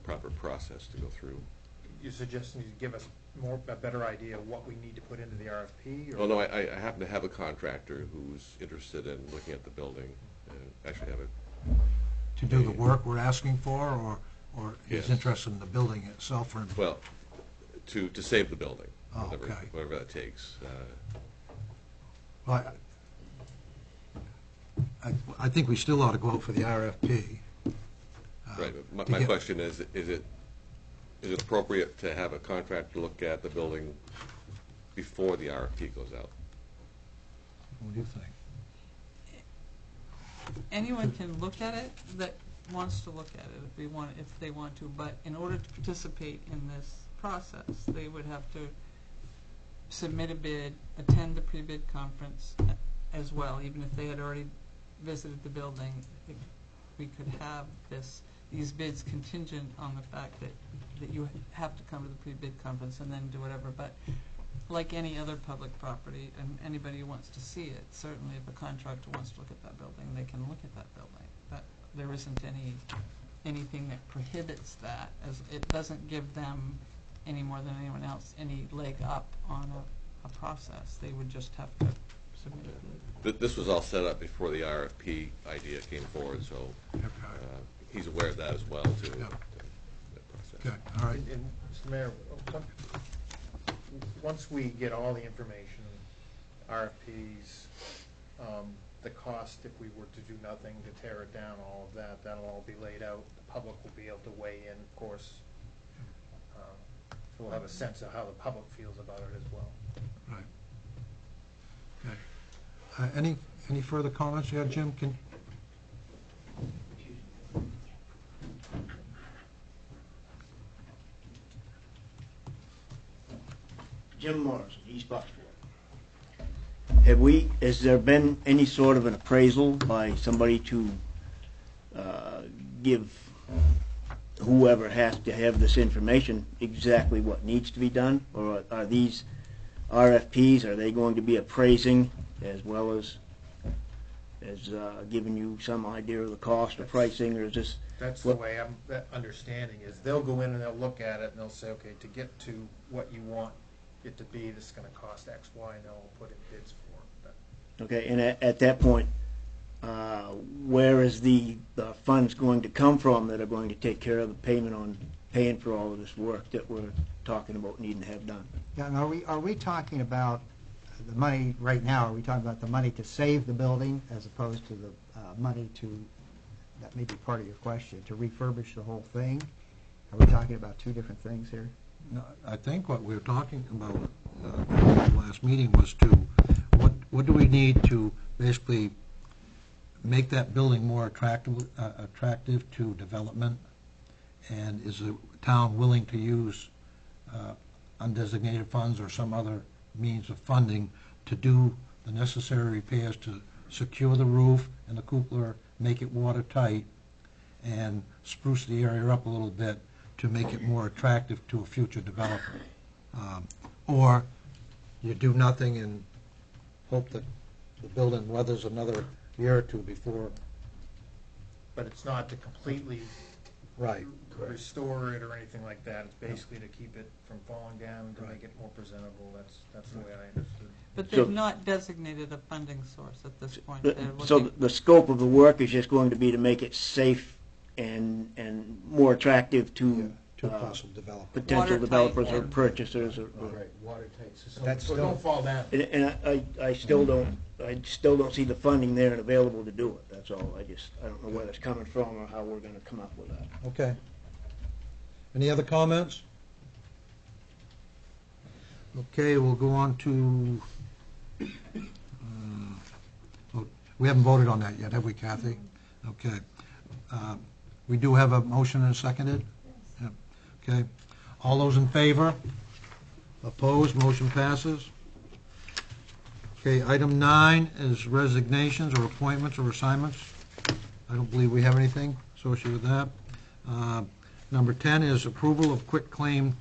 proper process to go through? You're suggesting you give us a better idea of what we need to put into the RFP? Or Well, no, I happen to have a contractor who's interested in looking at the building, actually have a To do the work we're asking for, or he's Yes. interested in the building itself, or? Well, to save the building, Oh, whatever, okay. whatever that takes. Well, I think we still ought to go out for the RFP. Right, but to my get- question is it appropriate to have a contractor look at the building before the RFP goes out? What do you think? Anyone can look at it that wants to look at it if they want to, but in order to participate in this process, they would have to submit a bid, attend the pre-bid conference as well, even if they had already visited the building. We could have these bids contingent on the fact that you have to come to the pre-bid conference and then do whatever, but like any other public property, and anybody who wants to see it, certainly if a contractor wants to look at that building, they can look at that building. But there isn't anything that prohibits that, as it doesn't give them any more than anyone else any leg up on a process. They would just have to submit a bid. This was all set up before the RFP idea came forward, so he's aware of that as well, too. Yep. That process. Okay, all right. And, Mr. Mayor, once we get all the information, RFPs, the cost if we were to do nothing to tear it down, all of that, that'll all be laid out. The public will be able to weigh in, of course. So we'll have a sense of how the public feels about it as well. Right. Okay. Any further comments? Yeah, Jim, can? Jim Morrison, East Bucksport. Has there been any sort of an appraisal by somebody to give whoever has to have this information exactly what needs to be done? Or are these RFPs, are they going to be appraising as well as giving you some idea of the cost or pricing, or is this? That's the way I'm understanding is they'll go in and they'll look at it and they'll say, okay, to get to what you want it to be, this is going to cost X, Y, and they'll put in bids for it. Okay, and at that point, where is the funds going to come from that are going to take care of the payment on paying for all of this work that we're talking about needing to have done? Yeah, and are we talking about the money right now? Are we talking about the money to save the building as opposed to the money to, that may be part of your question, to refurbish the whole thing? Are we talking about two different things here? No, I think what we were talking about at the last meeting was what do we need to basically make that building more attractive to development? And is the town willing to use undesignated funds or some other means of funding to do the necessary repairs to secure the roof and the cupola, make it watertight, and spruce the area up a little bit to make it more attractive to a future developer? Or you do nothing and hope that the building weathers another year or two before. But it's not to completely Right. restore it or anything like that. It's basically to keep it from falling down, to make it more presentable. That's the way I understood. But they've not designated a funding source at this point. They're So looking- the scope of the work is just going to be to make it safe and more attractive to possible developers. potential Watertight developers or and- purchasers. Or Right, watertight, so That's so still- don't fall down. and I still don't see the funding there and available to do it. That's all. I don't know where that's coming from or how we're going to come up with that. Okay. Any other comments? Okay, we'll go on to, we haven't voted on that yet, have we, Kathy? Okay. We do have a motion and a seconded? Yep. Okay. All those in favor? Opposed? Motion passes. Okay, item 9 is resignations or appointments or assignments. I don't believe we have anything associated with that. Number 10 is approval of quitclaim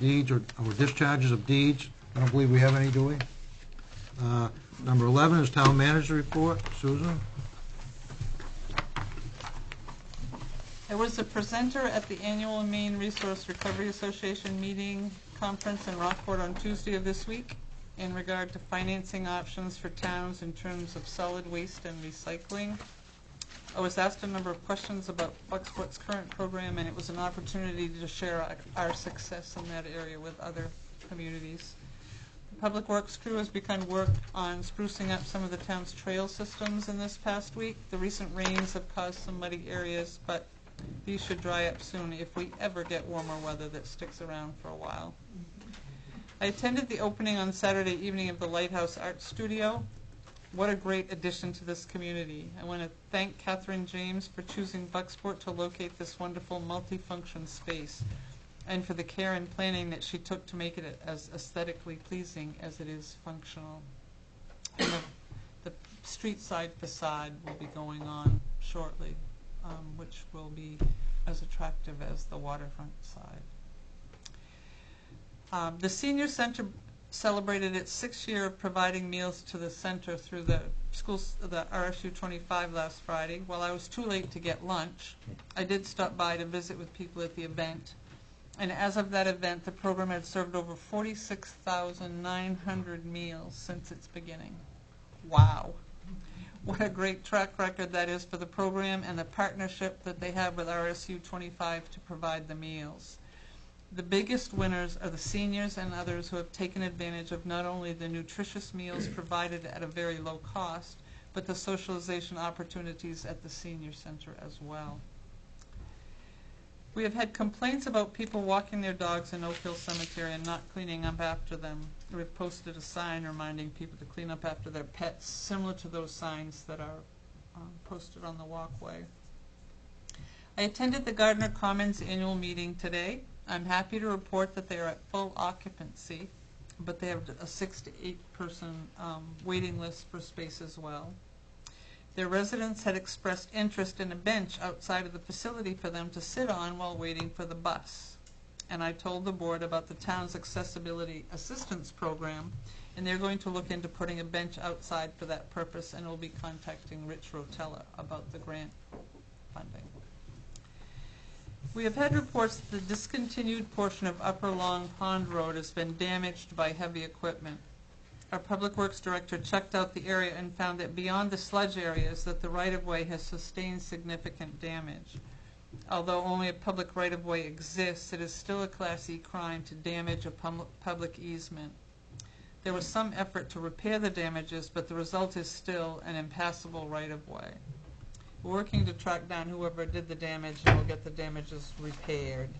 deeds or discharges of deeds. I don't believe we have any, do we? Number 11 is town manager report. Susan? There was a presenter at the annual Maine Resource Recovery Association meeting conference in Rockport on Tuesday of this week in regard to financing options for towns in terms of solid waste and recycling. I was asked a number of questions about Bucksport's current program, and it was an opportunity to share our success in that area with other communities. The Public Works crew has begun work on sprucing up some of the town's trail systems in this past week. The recent rains have caused some muddy areas, but these should dry up soon if we ever get warmer weather that sticks around for a while. I attended the opening on Saturday evening of the Lighthouse Art Studio. What a great addition to this community. I want to thank Catherine James for choosing Bucksport to locate this wonderful multifunction space and for the care and planning that she took to make it as aesthetically pleasing as it is functional. And the street side facade will be going on shortly, which will be as attractive as the waterfront side. The Senior Center celebrated its 6th year of providing meals to the center through the RSU 25 last Friday. While I was too late to get lunch, I did stop by to visit with people at the event. And as of that event, the program had served over 46,900 meals since its beginning. Wow. What a great track record that is for the program and the partnership that they have with RSU 25 to provide the meals. The biggest winners are the seniors and others who have taken advantage of not only the nutritious meals provided at a very low cost, but the socialization opportunities at the senior center as well. We have had complaints about people walking their dogs in Oak Hill Cemetery and not cleaning up after them. We've posted a sign reminding people to clean up after their pets, similar to those signs that are posted on the walkway. I attended the Gardner Commons annual meeting today. I'm happy to report that they are at full occupancy, but they have a 6 to 8 person waiting list for space as well. Their residents had expressed interest in a bench outside of the facility for them to sit on while waiting for the bus. And I told the board about the town's accessibility assistance program, and they're going to look into putting a bench outside for that purpose, and will be contacting Rich Rotella about the grant funding. We have had reports that the discontinued portion of Upper Long Pond Road has been damaged by heavy equipment. Our Public Works Director checked out the area and found that beyond the sludge areas that the right-of-way has sustained significant damage. Although only a public right-of-way exists, it is still a Class E crime to damage a public easement. There was some effort to repair the damages, but the result is still an impassable right-of-way. We're working to track down whoever did the damage, and we'll get the damages repaired.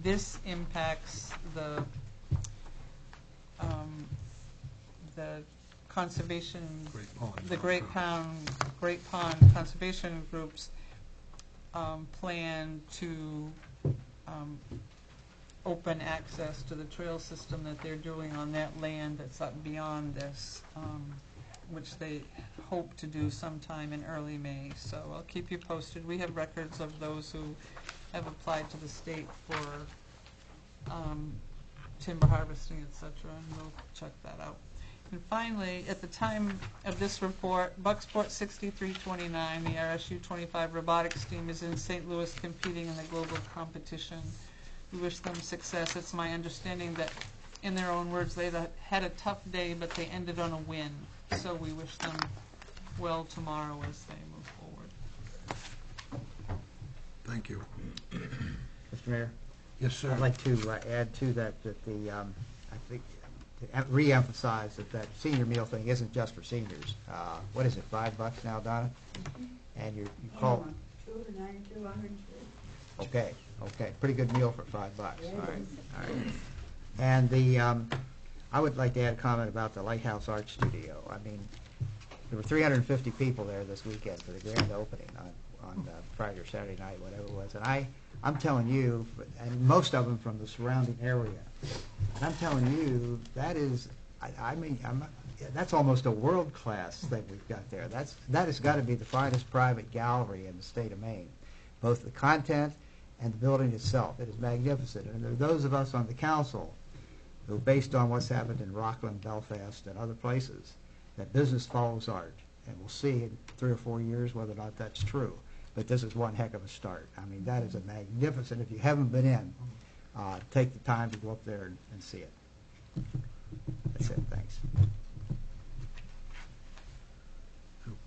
This impacts the conservation, the Great Pond Conservation Group's plan to open access to the trail system that they're doing on that land that's up beyond this, which they hope to do sometime in early May. So I'll keep you posted. We have records of those who have applied to the state for timber harvesting, etc., and we'll check that out. And finally, at the time of this report, Bucksport 6329, the RSU 25 robotics team, is in St. Louis competing in the global competition. We wish them success. It's my understanding that, in their own words, they had a tough day, but they ended on a win. So we wish them well tomorrow as they move forward. Thank you. Mr. Mayor? Yes, sir. I'd like to add to that I think, to re-emphasize that senior meal thing isn't just for seniors. What is it, $5 now, Donna? And you call... 2 to 92, 102. Okay, pretty good meal for $5. All right. And I would like to add a comment about the Lighthouse Art Studio. I mean, there were 350 people there this weekend for the grand opening on Friday or Saturday night, whatever it was. And I'm telling you, and most of them from the surrounding area, and I'm telling you, that is, that's almost a world-class thing we've got there. That has got to be the finest private gallery in the state of Maine, both the content and the building itself. It is magnificent. And there are those of us on the council who, based on what's happened in Rockland, Belfast, and other places, that business follows art. And we'll see in 3 or 4 years whether or not that's true. But this is one heck of a start. I mean, that is a magnificent, if you haven't been in, take the time to go up there and see it. That's it. Thanks.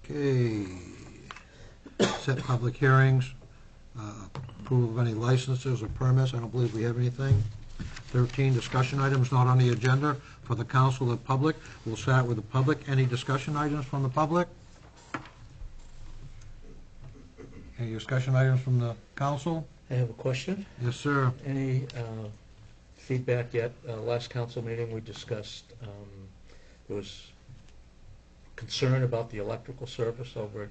Okay. Set public hearings. Approval of any licenses or permits. I don't believe we have anything. 13, discussion items not on the agenda for the council or the public. We'll start with the public. Any discussion items from the public? Any discussion items from the council? I have a question. Yes, sir. Any feedback yet? Last council meeting we discussed, there was concern about the electrical service over at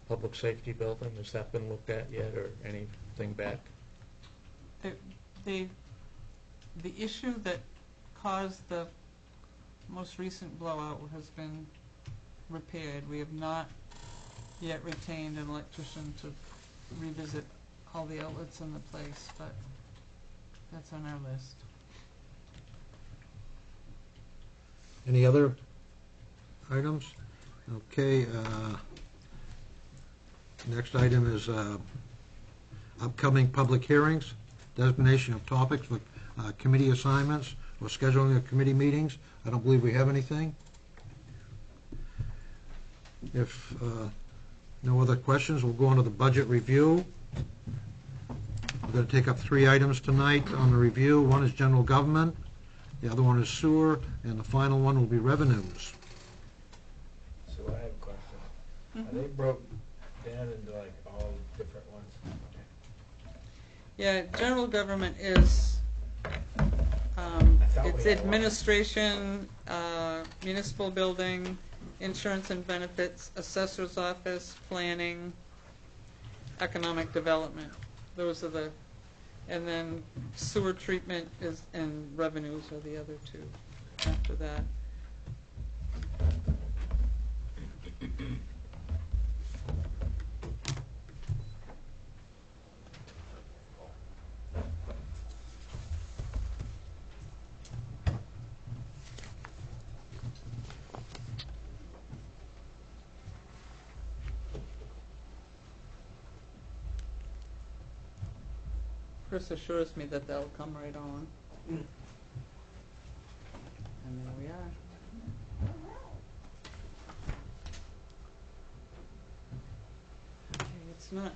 Public Safety Building. Has that been looked at yet, or anything back? The issue that caused the most recent blowout has been repaired. We have not yet retained an electrician to revisit all the outlets in the place, but that's on our list. Any other items? Okay. Next item is upcoming public hearings, designation of topics for committee assignments or scheduling of committee meetings. I don't believe we have anything. If no other questions, we'll go on to the budget review. We're going to take up 3 items tonight on the review. One is general government, the other one is sewer, and the final one will be revenues. So I have a question. Are they broke down into like all different ones? Yeah, general government is, it's administration, municipal building, insurance and benefits, assessor's office, planning, economic development. Those are the, and then sewer treatment is, and revenues are the other 2 after that. Chris assures me that they'll come right on. And there we are. Okay, it's not.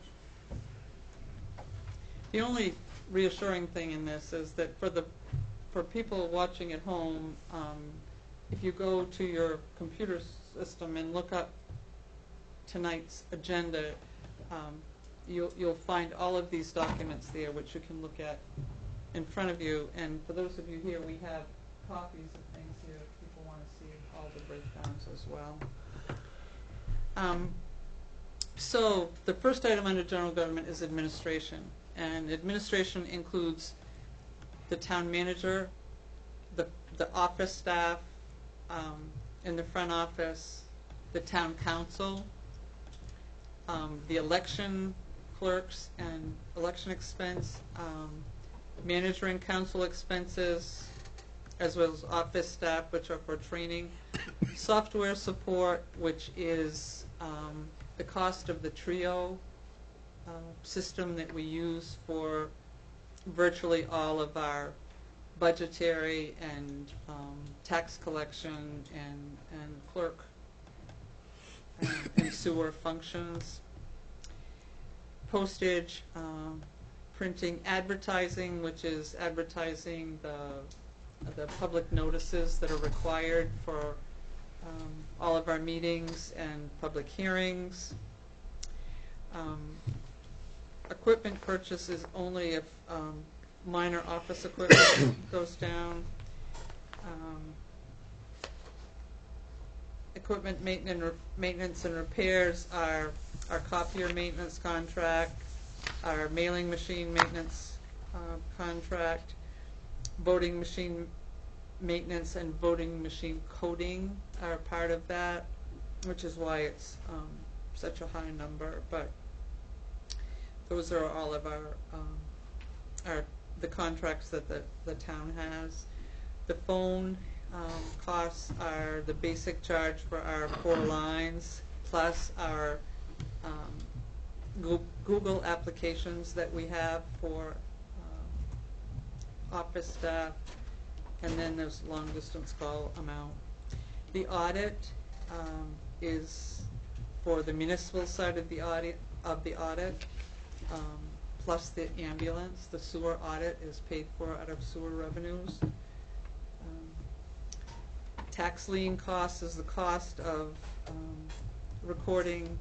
The only reassuring thing in this is that for people watching at home, if you go to your computer system and look up tonight's agenda, you'll find all of these documents there, which you can look at in front of you. And for those of you here, we have copies of things here if people want to see all the breakdowns as well. So the first item under general government is administration. And administration includes the town manager, the office staff in the front office, the town council, the election clerks and election expense, manager and council expenses, as well as office staff, which are for training, software support, which is the cost of the TRIO system that we use for virtually all of our budgetary and tax collection and clerk and sewer functions. Postage, printing, advertising, which is advertising the public notices that are required for all of our meetings and public hearings. Equipment purchase is only if minor office equipment goes down. Equipment maintenance and repairs are our copier maintenance contract, our mailing machine maintenance contract, voting machine maintenance and voting machine coding are part of that, which is why it's such a high number. But those are all of the contracts that the town has. The phone costs are the basic charge for our 4 lines, plus our Google applications that we have for office staff, and then there's long distance call amount. The audit is for the municipal side of the audit, plus the ambulance. The sewer audit is paid for out of sewer revenues. Tax lien costs is the cost of recording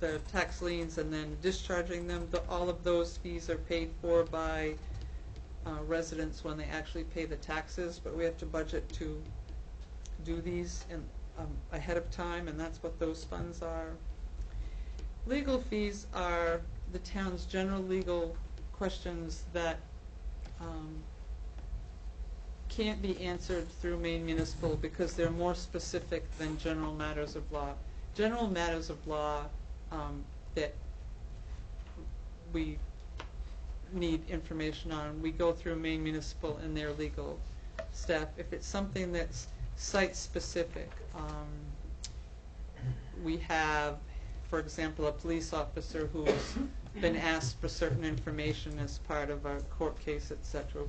the tax liens and then discharging them. All of those fees are paid for by residents when they actually pay the taxes, but we have to budget to do these ahead of time, and that's what those funds are. Legal fees are the town's general legal questions that can't be answered through Maine Municipal because they're more specific than general matters of law. General matters of law that we need information on, we go through Maine Municipal and their legal staff. If it's something that's site-specific, we have, for example, a police officer who's been asked for certain information as part of a court case, etc.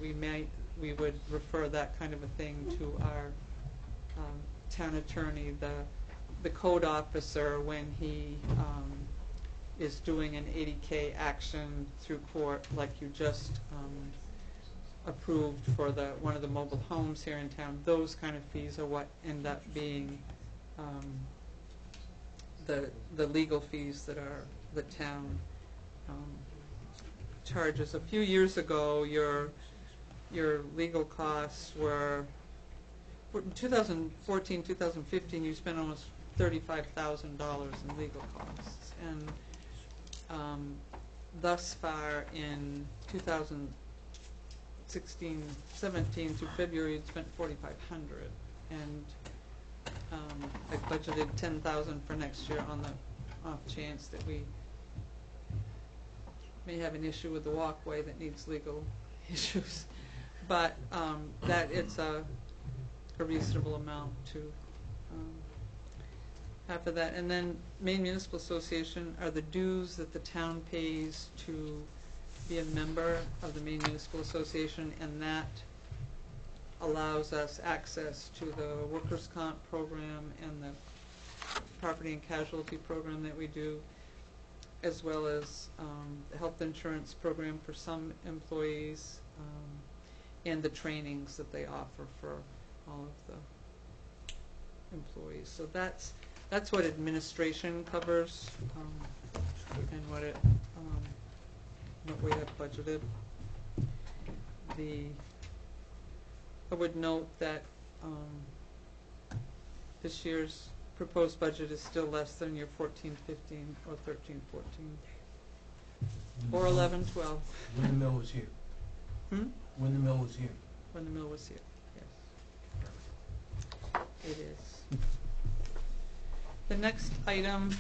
We would refer that kind of a thing to our town attorney. The code officer, when he is doing an 80K action through court, like you just approved for one of the mobile homes here in town, those kind of fees are what end up being the legal fees that the town charges. A few years ago, your legal costs were, in 2014, 2015, you spent almost $35,000 in legal costs, and thus far in 2016, 17 through February, you'd spent $4,500, and I budgeted $10,000 for next year on the off chance that we may have an issue with the walkway that needs legal issues, but that it's a reasonable amount to have for that. And then Maine Municipal Association are the dues that the town pays to be a member of the Maine Municipal Association, and that allows us access to the workers' comp program and the property and casualty program that we do, as well as the health insurance program for some employees, and the trainings that they offer for all of the employees. So that's That's what administration covers, and what we have budgeted. I would note that this year's proposed budget is still less than your 14-15 or 13-14 or 11-12. When the mill was here. When the mill was here. When the mill was here, yes. It is. The next item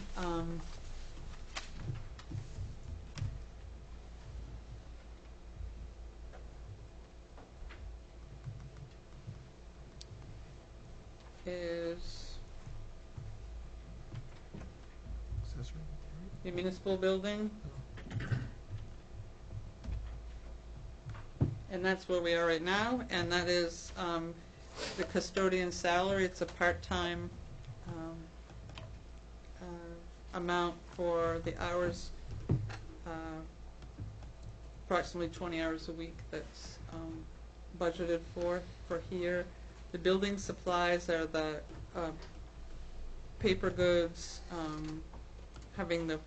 is the municipal building. And that's where we are right now, and that is the custodian salary. It's a part-time amount for the hours, approximately 20 hours a week that's budgeted for here. The building supplies are the paper goods, having the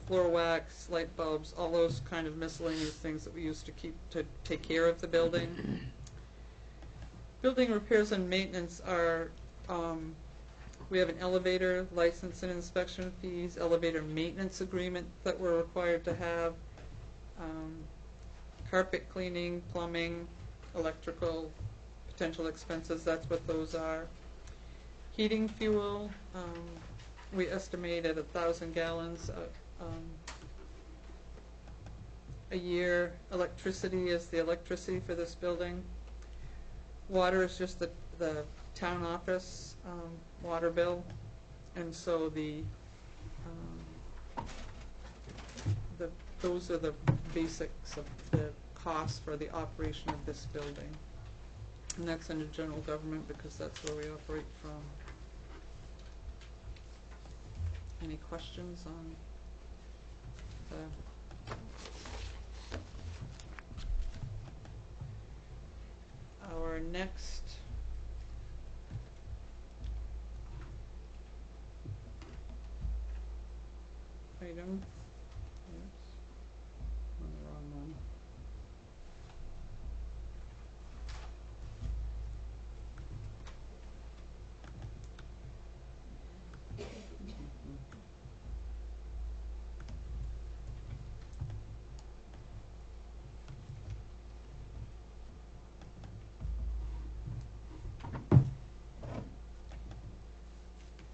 floor wax, light bulbs, all those kind of miscellaneous things that we used to keep to take care of the building. Building repairs and maintenance are, we have an elevator license and inspection fees, elevator maintenance agreement that we're required to have, carpet cleaning, plumbing, electrical, potential expenses, that's what those are. Heating fuel, we estimate at 1,000 gallons a year. Electricity is the electricity for this building. Water is just the town office water bill, and so those are the basics of the cost for the operation of this building. And that's under general government because that's where we operate from. Any questions on our next item? Oops, on the wrong one.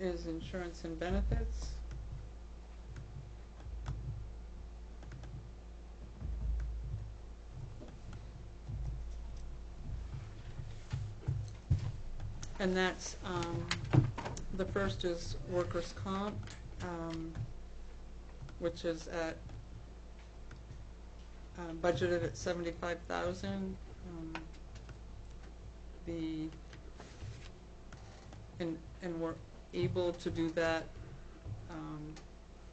Is insurance and benefits. And that's, the first is workers' comp, which is at, budgeted at $75,000. And we're able to do that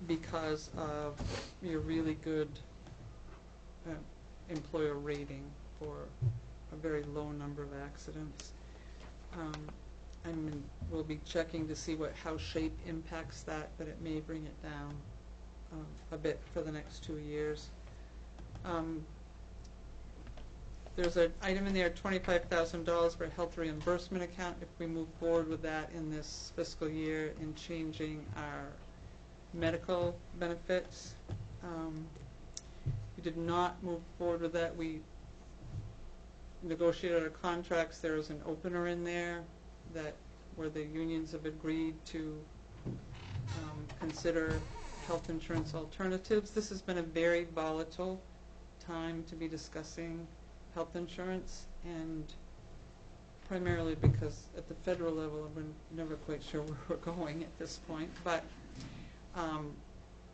because of your really good employer rating for a very low number of accidents. And we'll be checking to see how SHAPE impacts that, but it may bring it down a bit for the next 2 years. There's an item in there, $25,000 for a health reimbursement account if we move forward with that in this fiscal year in changing our medical benefits. We did not move forward with that. We negotiated our contracts. There is an opener in there where the unions have agreed to consider health insurance alternatives. This has been a very volatile time to be discussing health insurance, and primarily because at the federal level we're never quite sure where we're going at this point. But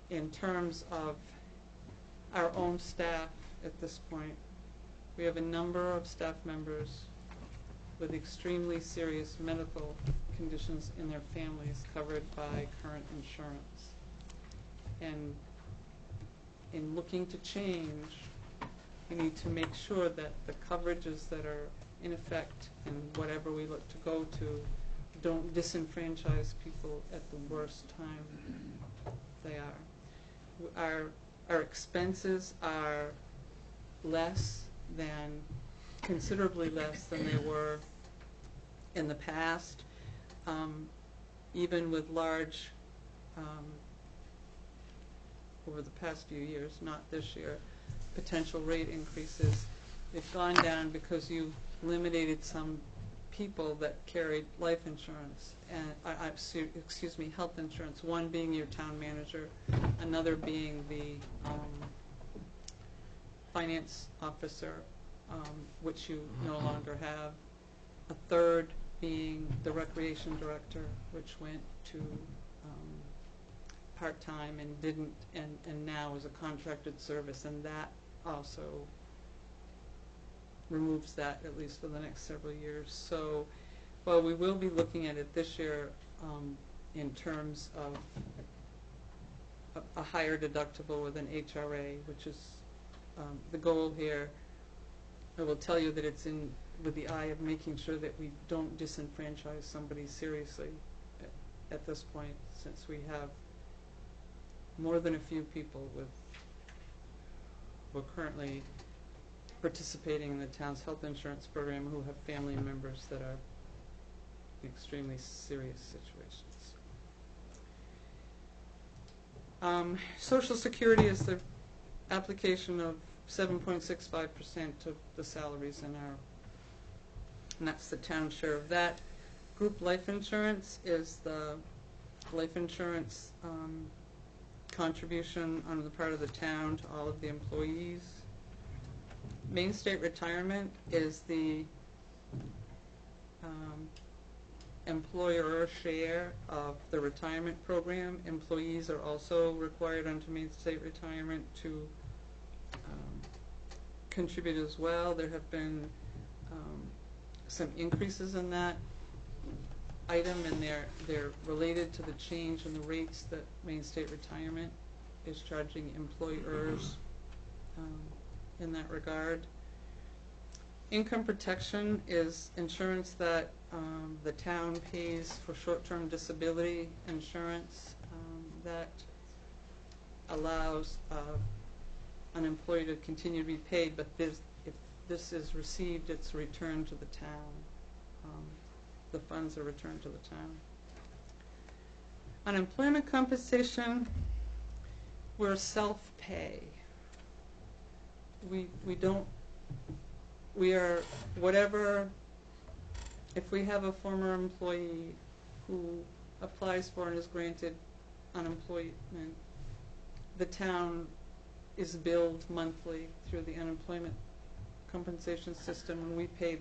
in terms of our own staff at this point, we have a number of staff members with extremely serious medical conditions in their families covered by current insurance. And in looking to change, we need to make sure that the coverages that are in effect and whatever we look to go to don't disenfranchise people at the worst time they are. Our expenses are considerably less than they were in the past, even with large, over the past few years, not this year, potential rate increases. They've gone down because you eliminated some people that carried life insurance and health insurance. One being your town manager, another being the finance officer, which you no longer have. A third being the recreation director, which went to part-time and didn't, and now is a contracted service, and that also removes that, at least for the next several years. So, well, we will be looking at it this year in terms of a higher deductible with an HRA, which is the goal here. I will tell you that it's with the eye of making sure that we don't disenfranchise somebody seriously at this point, since we have more than a few people who are currently participating in the town's health insurance program who have family members that are in extremely serious situations. Social Security is the application of 7.65% of the salaries and that's the town share of that. Group life insurance is the life insurance contribution on the part of the town to all of the employees. Main State Retirement is the employer share of the retirement program. Employees are also required under Main State Retirement to contribute as well. There have been some increases in that item, and they're related to the change in the rates that Main State Retirement is charging employers in that regard. Income protection is insurance that the town pays for short-term disability insurance that allows an employee to continue to be paid, but if this is received, it's returned to the town. The funds are returned to the town. Unemployment compensation, we're self-pay. We are whatever. If we have a former employee who applies for and is granted unemployment, the town is billed monthly through the unemployment compensation system, and we pay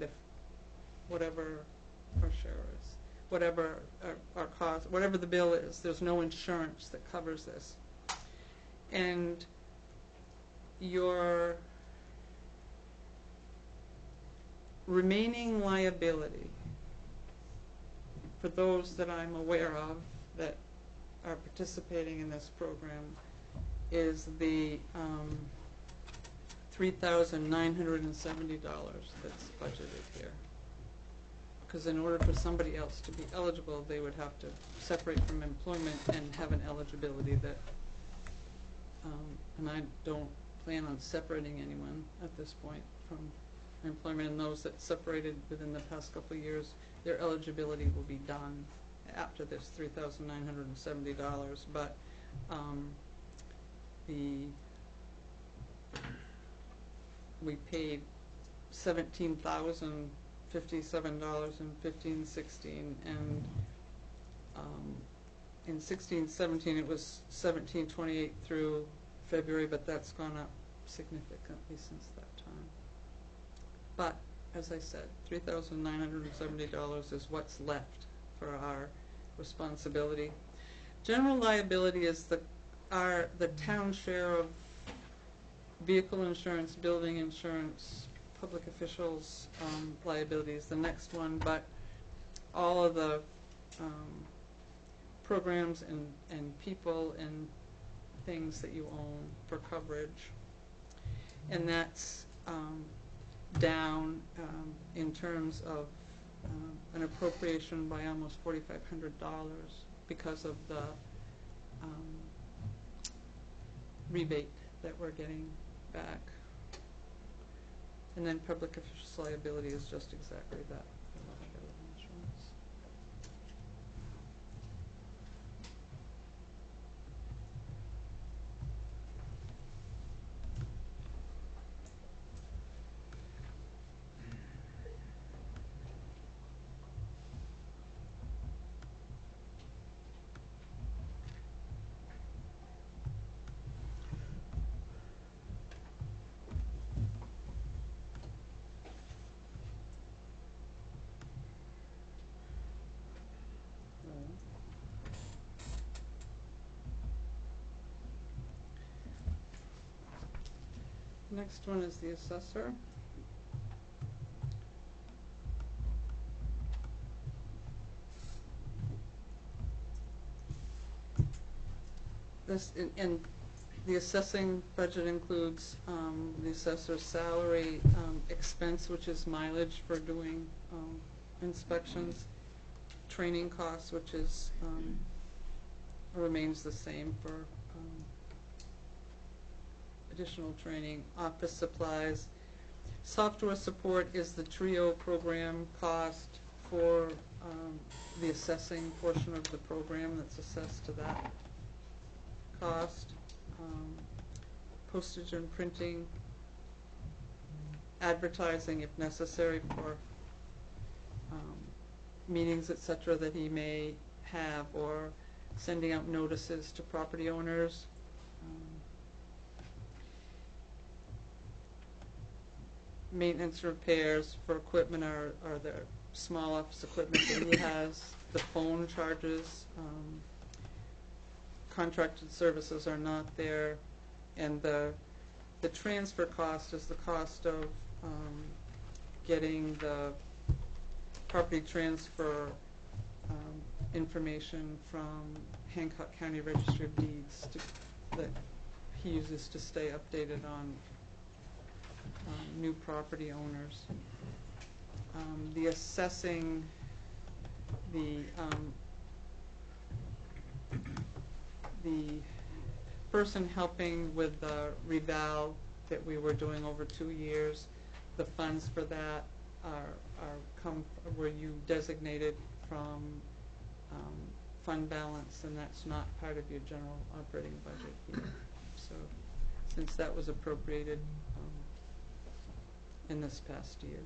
whatever our share is, whatever our cost, whatever the bill is. There's no insurance that covers this. And your remaining liability, for those that I'm aware of that are participating in this program, is the $3,970 that's budgeted here. Because in order for somebody else to be eligible, they would have to separate from employment and have an eligibility that, and I don't plan on separating anyone at this point from employment, and those that separated within the past couple of years, their eligibility will be done after this $3,970, but we paid $17,057 in 15-16, and in 16-17 it was $1,728 through February, but that's gone up significantly since that time. But as I said, $3,970 is what's left for our responsibility. General liability is the town share of vehicle insurance, building insurance, public officials' liabilities, the next one, but all of the programs and people and things that you own for coverage. And that's down in terms of an appropriation by almost $4,500 because of the rebate that we're getting back. And then public officials liability is just exactly that. Insurance. Next one is the assessor. This and the assessing budget includes the assessor's salary, expense, which is mileage for doing inspections, training costs, which is remains the same for additional training, office supplies. Software support is the TRIO program cost for the assessing portion of the program that's assessed to that cost. Postage and printing, advertising if necessary for meetings, etc., that he may have, or sending out notices to property owners. Maintenance repairs for equipment are the small office equipment that he has. The phone charges, contracted services are not there, and the transfer cost is the cost of getting the property transfer information from Hancock County Registry of Deeds that he uses to stay updated on new property owners. The assessing, the person helping with the reval that we were doing over 2 years, the funds for that were you designated from fund balance, and that's not part of your general operating budget here. So since that was appropriated in this past year.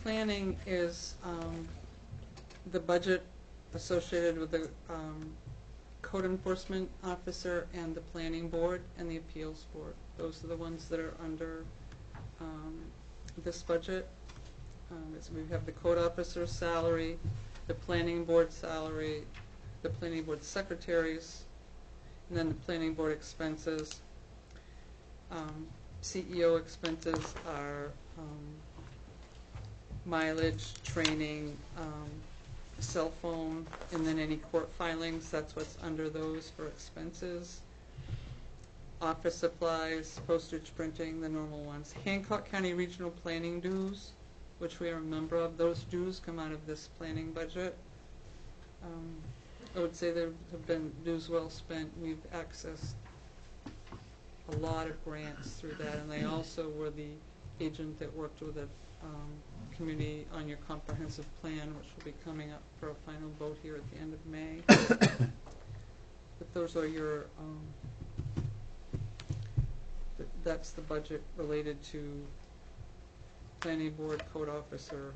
Planning is the budget associated with the code enforcement officer and the planning board and the appeals board. Those are the ones that are under this budget. So we have the code officer's salary, the planning board salary, the planning board secretaries, and then the planning board expenses. CEO expenses are mileage, training, cell phone, and then any court filings, that's what's under those for expenses. Office supplies, postage, printing, the normal ones. Hancock County Regional Planning dues, which we are a member of, those dues come out of this planning budget. I would say there have been dues well spent. We've accessed a lot of grants through that, and they also were the agent that worked with the community on your comprehensive plan, which will be coming up for a final vote here at the end of May. But those are your, that's the budget related to planning board, code officer,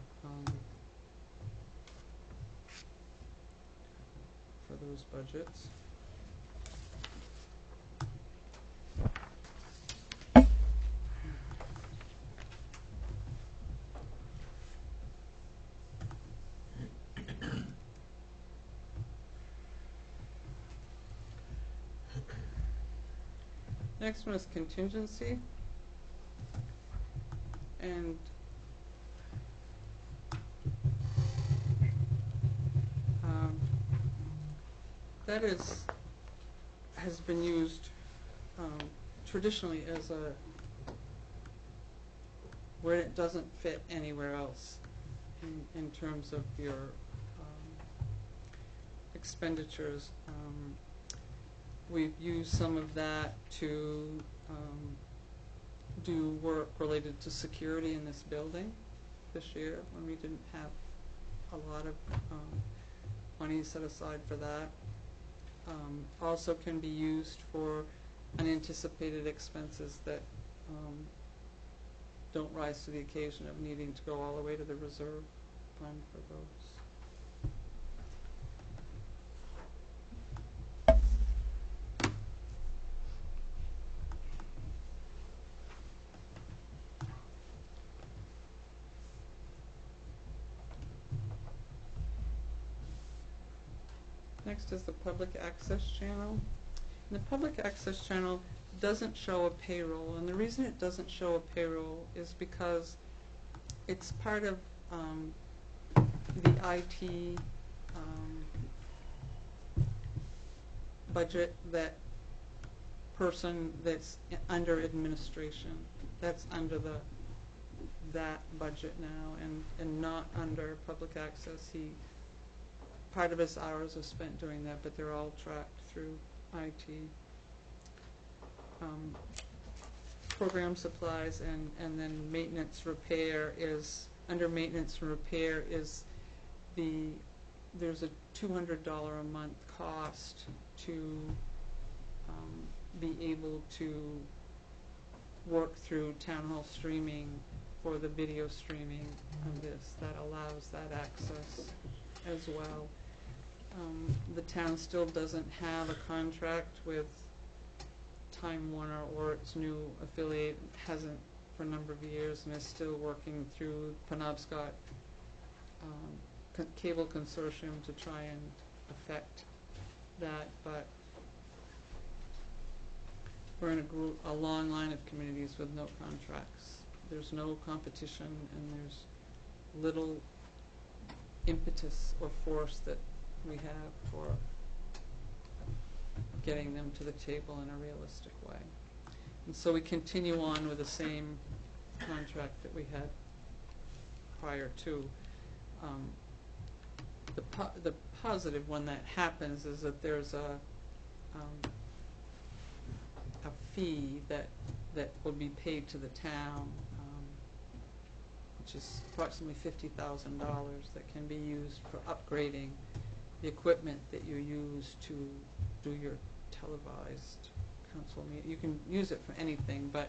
for those budgets. Next one is contingency. And that has been used traditionally as a, where it doesn't fit anywhere else in terms of your expenditures. We've used some of that to do work related to security in this building this year when we didn't have a lot of money set aside for that. Also can be used for unanticipated expenses that don't rise to the occasion of needing to go all the way to the reserve fund for those. Next is the public access channel. And the public access channel doesn't show a payroll, and the reason it doesn't show a payroll is because it's part of the IT budget, that person that's under administration. That's under that budget now, and not under public access. Part of his hours are spent doing that, but they're all tracked through IT. Program supplies and then maintenance repair is, under maintenance and repair is there's a $200 a month cost to be able to work through town hall streaming for the video streaming of this. That allows that access as well. The town still doesn't have a contract with Time Warner or its new affiliate, hasn't for a number of years, and is still working through Penobscot Cable Consortium to try and affect that. But we're in a long line of communities with no contracts. There's no competition, and there's little impetus or force that we have for getting them to the table in a realistic way. And so we continue on with the same contract that we had prior to. The positive when that happens is that there's a fee that will be paid to the town, which is approximately $50,000 that can be used for upgrading the equipment that you use to do your televised council meeting. You can use it for anything, but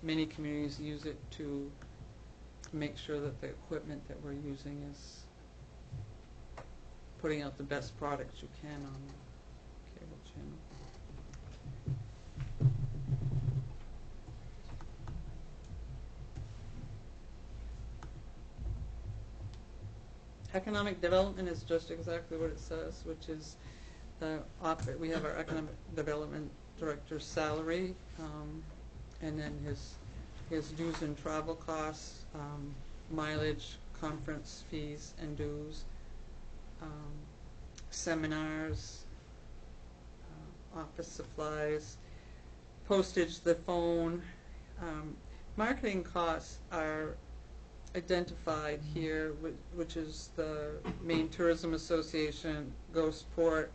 many communities use it to make sure that the equipment that we're using is putting out the best products you can on the cable channel. Economic development is just exactly what it says, which is we have our economic development director's salary, and then his dues and travel costs, mileage, conference fees and dues, seminars, office supplies, postage, the phone. Marketing costs are identified here, which is the Maine Tourism Association, Ghostport,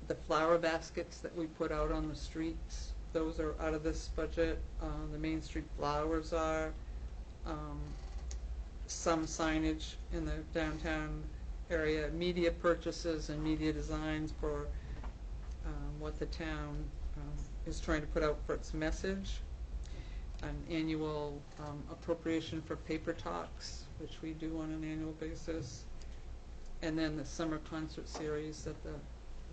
the flower baskets that we put out on the streets. Those are out of this budget. The Main Street flowers are. Some signage in the downtown area, media purchases and media designs for what the town is trying to put out for its message. An annual appropriation for paper talks, which we do on an annual basis, and then the summer concert series that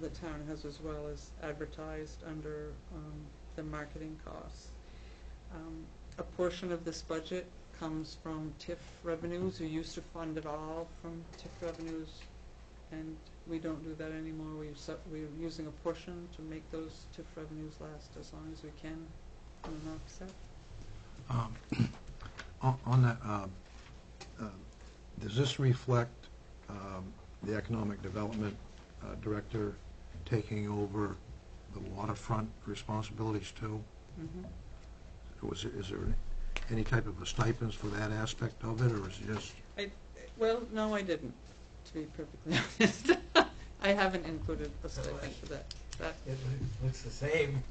the town has as well as advertised under the marketing costs. A portion of this budget comes from TIF revenues. We used to fund it all from TIF revenues, and we don't do that anymore. We're using a portion to make those TIF revenues last as long as we can on an offset. On that, does this reflect the Economic Development Director taking over the waterfront responsibilities too? Mhm. Is there any type of a stipends for that aspect of it, or is it just? Well, no, I didn't, to be perfectly honest. I haven't included a stipend for that. It looks the same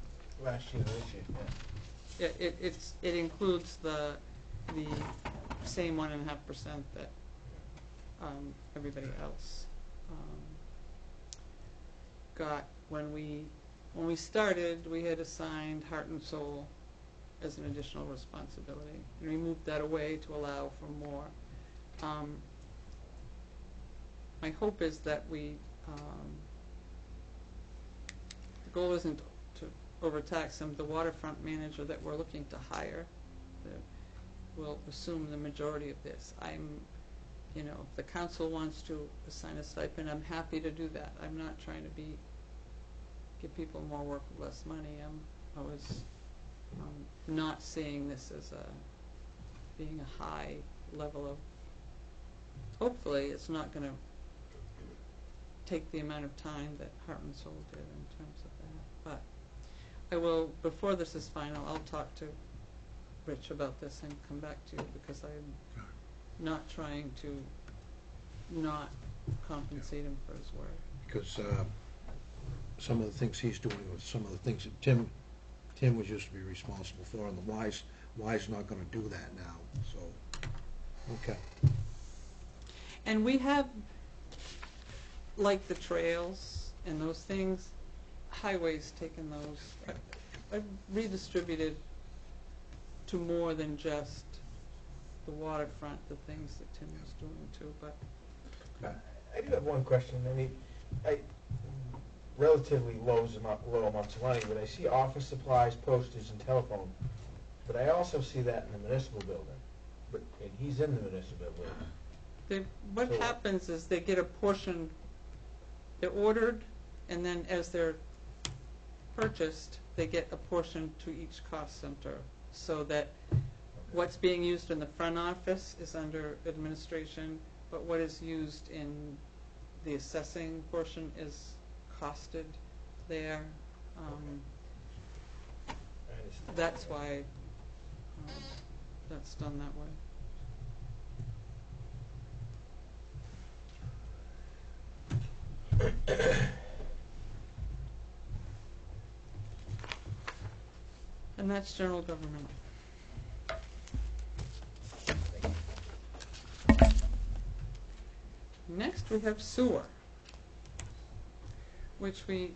last year, this year. Yeah, it includes the same 1.5% that everybody else got. When we started, we had assigned Heart and Soul as an additional responsibility, and we moved that away to allow for more. My hope is that the goal isn't to overtax them. The waterfront manager that we're looking to hire will assume the majority of this. If the council wants to assign a stipend, I'm happy to do that. I'm not trying to give people more work with less money. I was not seeing this as being a high level of. Hopefully, it's not going to take the amount of time that Heart and Soul did in terms of that. But I will, before this is final, I'll talk to Rich about this and come back to you, because I'm not trying to not compensate him for his work. Because some of the things he's doing with some of the things that Tim was used to be responsible for, and the Y's not going to do that now. So, okay. And we have, like the trails and those things, highways taken those. I've redistributed to more than just the waterfront, the things that Tim was doing too. But I do have one question. I mean, relatively low amounts of money, but I see office supplies, postage, and telephone. But I also see that in the municipal building. And he's in the municipal building. What happens is they get a portion, they're ordered, and then as they're purchased, they get a portion to each cost center, so that what's being used in the front office is under administration, but what is used in the assessing portion is costed there. That's why that's done that way. And that's general government. Next we have sewer, which we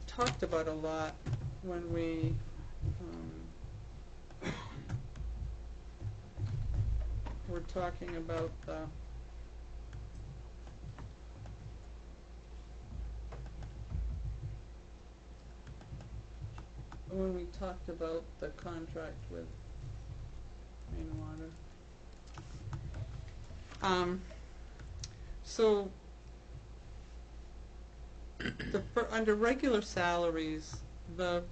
talked about a lot when we were talking about the contract with Maine Water. So under regular salaries, the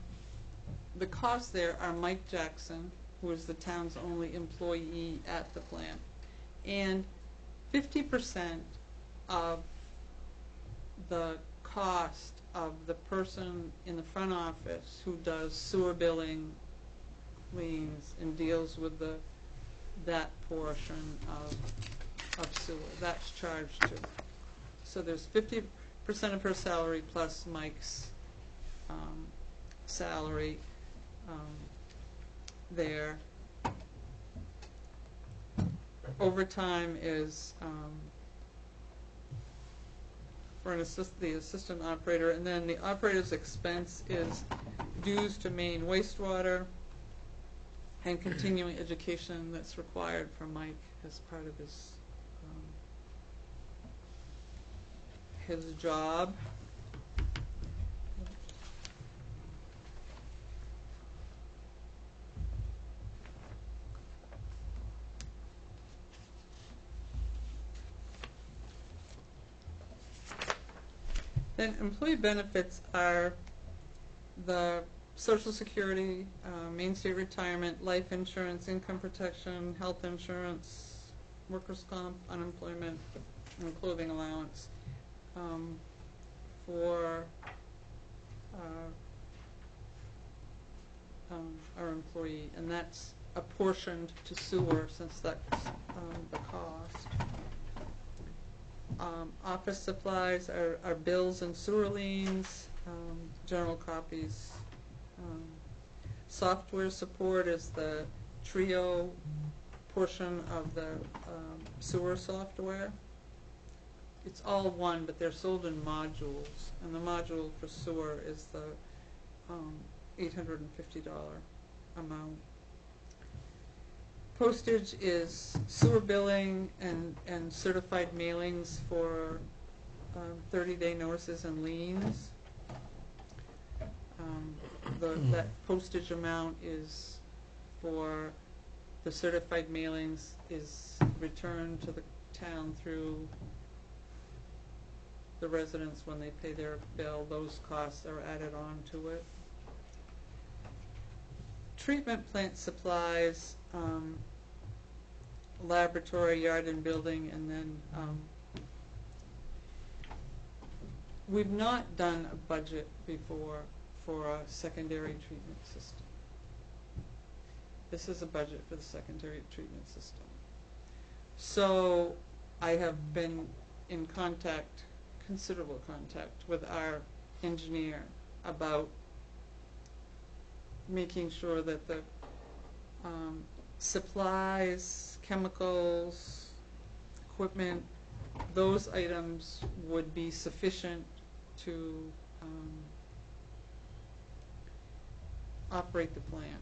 costs there are Mike Jackson, who is the town's only employee at the plant, and 50% of the cost of the person in the front office who does sewer billing, liens, and deals with that portion of sewer. That's charged too. So there's 50% of her salary plus Mike's salary there. Overtime is for the assistant operator, and then the operator's expense is dues to Maine wastewater and continuing education that's required for Mike as part of his job. Then employee benefits are the Social Security, Main State Retirement, life insurance, income protection, health insurance, workers' comp, unemployment, and clothing allowance for our employee, and that's apportioned to sewer since that's the cost. Office supplies are bills and sewer liens, general copies. Software support is the Trio portion of the sewer software. It's all one, but they're sold in modules, and the module for sewer is the $850 amount. Postage is sewer billing and certified mailings for 30-day notices and liens. That postage amount is for the certified mailings is returned to the town through the residents when they pay their bill. Those costs are added on to it. Treatment plant supplies, laboratory, yard and building, and then we've not done a budget before for a secondary treatment system. This is a budget for the secondary treatment system. So I have been in contact, considerable contact, with our engineer about making sure that the supplies, chemicals, equipment, those items would be sufficient to operate the plant.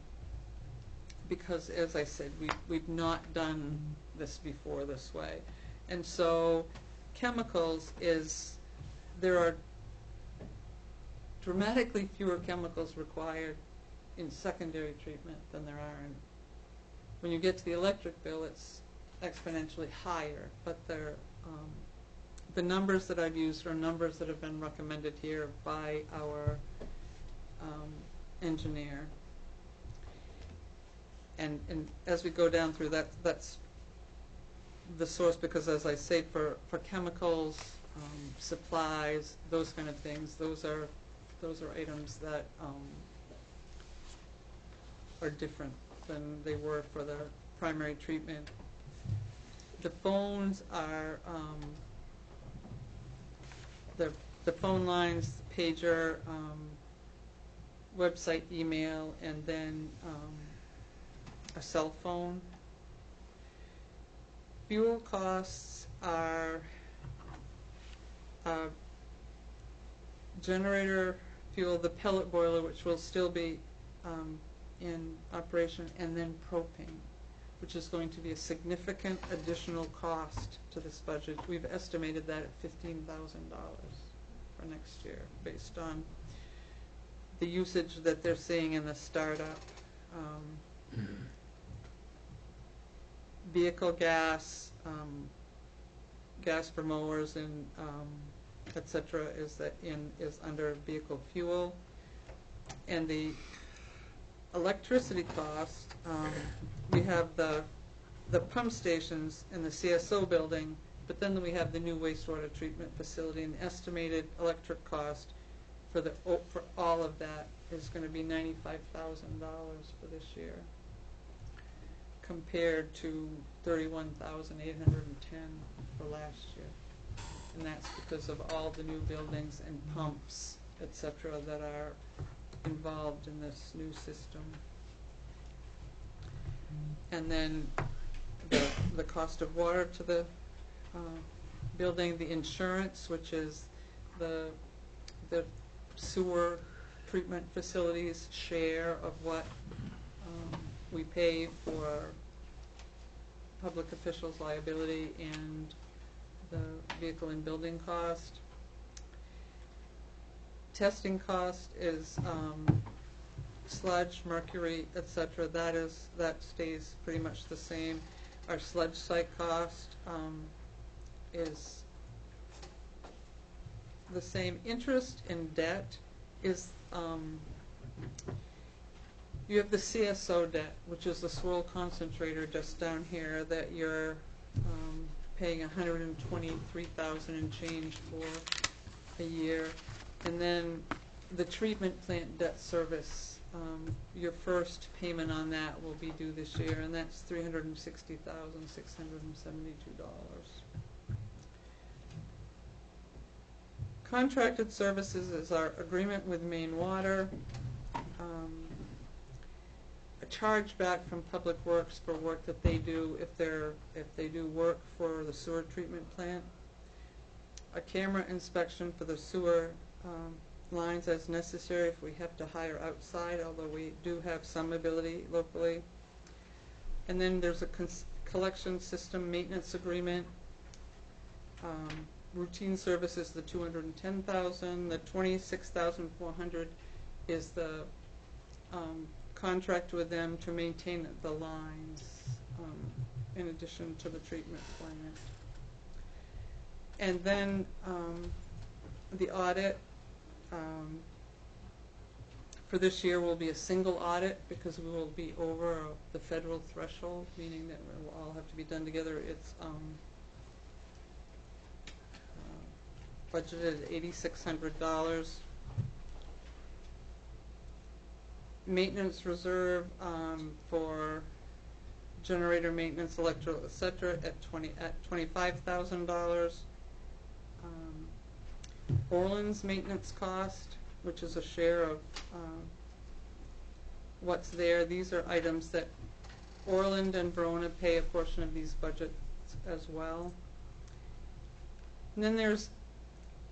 Because, as I said, we've not done this before this way. And so chemicals is, there are dramatically fewer chemicals required in secondary treatment than there are in, when you get to the electric bill, it's exponentially higher, but the numbers that I've used are numbers that have been recommended here by our engineer. And as we go down through that, that's the source, because as I say, for chemicals, supplies, those kind of things, those are items that are different than they were for the primary treatment. The phones are the phone lines, pager, website, email, and then a cell phone. Fuel costs are generator fuel, the pellet boiler, which will still be in operation, and then propane, which is going to be a significant additional cost to this budget. We've estimated that at $15,000 for next year, based on the usage that they're seeing in the startup. Vehicle gas, gas for mowers, and etc. is under vehicle fuel, and the electricity cost. We have the pump stations in the CSO building, but then we have the new wastewater treatment facility, and estimated electric cost for all of that is going to be $95,000 for this year, compared to $31,810 for last year. And that's because of all the new buildings and pumps, etc., that are involved in this new system. And then the cost of water to the building, the insurance, which is the sewer treatment facilities' share of what we pay for public officials' liability, and the vehicle and building cost. Testing cost is sludge, mercury, etc. That stays pretty much the same. Our sludge site cost is the same. Interest and debt is, you have the CSO debt, which is the swirl concentrator just down here that you're paying $123,000 and change for a year. And then the treatment plant debt service, your first payment on that will be due this year, and that's $360,672. Contracted services is our agreement with Maine Water, a charge back from Public Works for work that they do if they do work for the sewer treatment plant, a camera inspection for the sewer lines as necessary if we have to hire outside, although we do have some ability locally. And then there's a collection system maintenance agreement. Routine services, the $210,000. The $26,400 is the contract with them to maintain the lines, in addition to the treatment plant. And then the audit for this year will be a single audit because we will be over the federal threshold, meaning that it will all have to be done together. It's budgeted at $8,600. Maintenance reserve for generator maintenance, electrical, etc., at $25,000. Orland's maintenance cost, which is a share of what's there. These are items that Orland and Verona pay a portion of these budgets as well. And then there's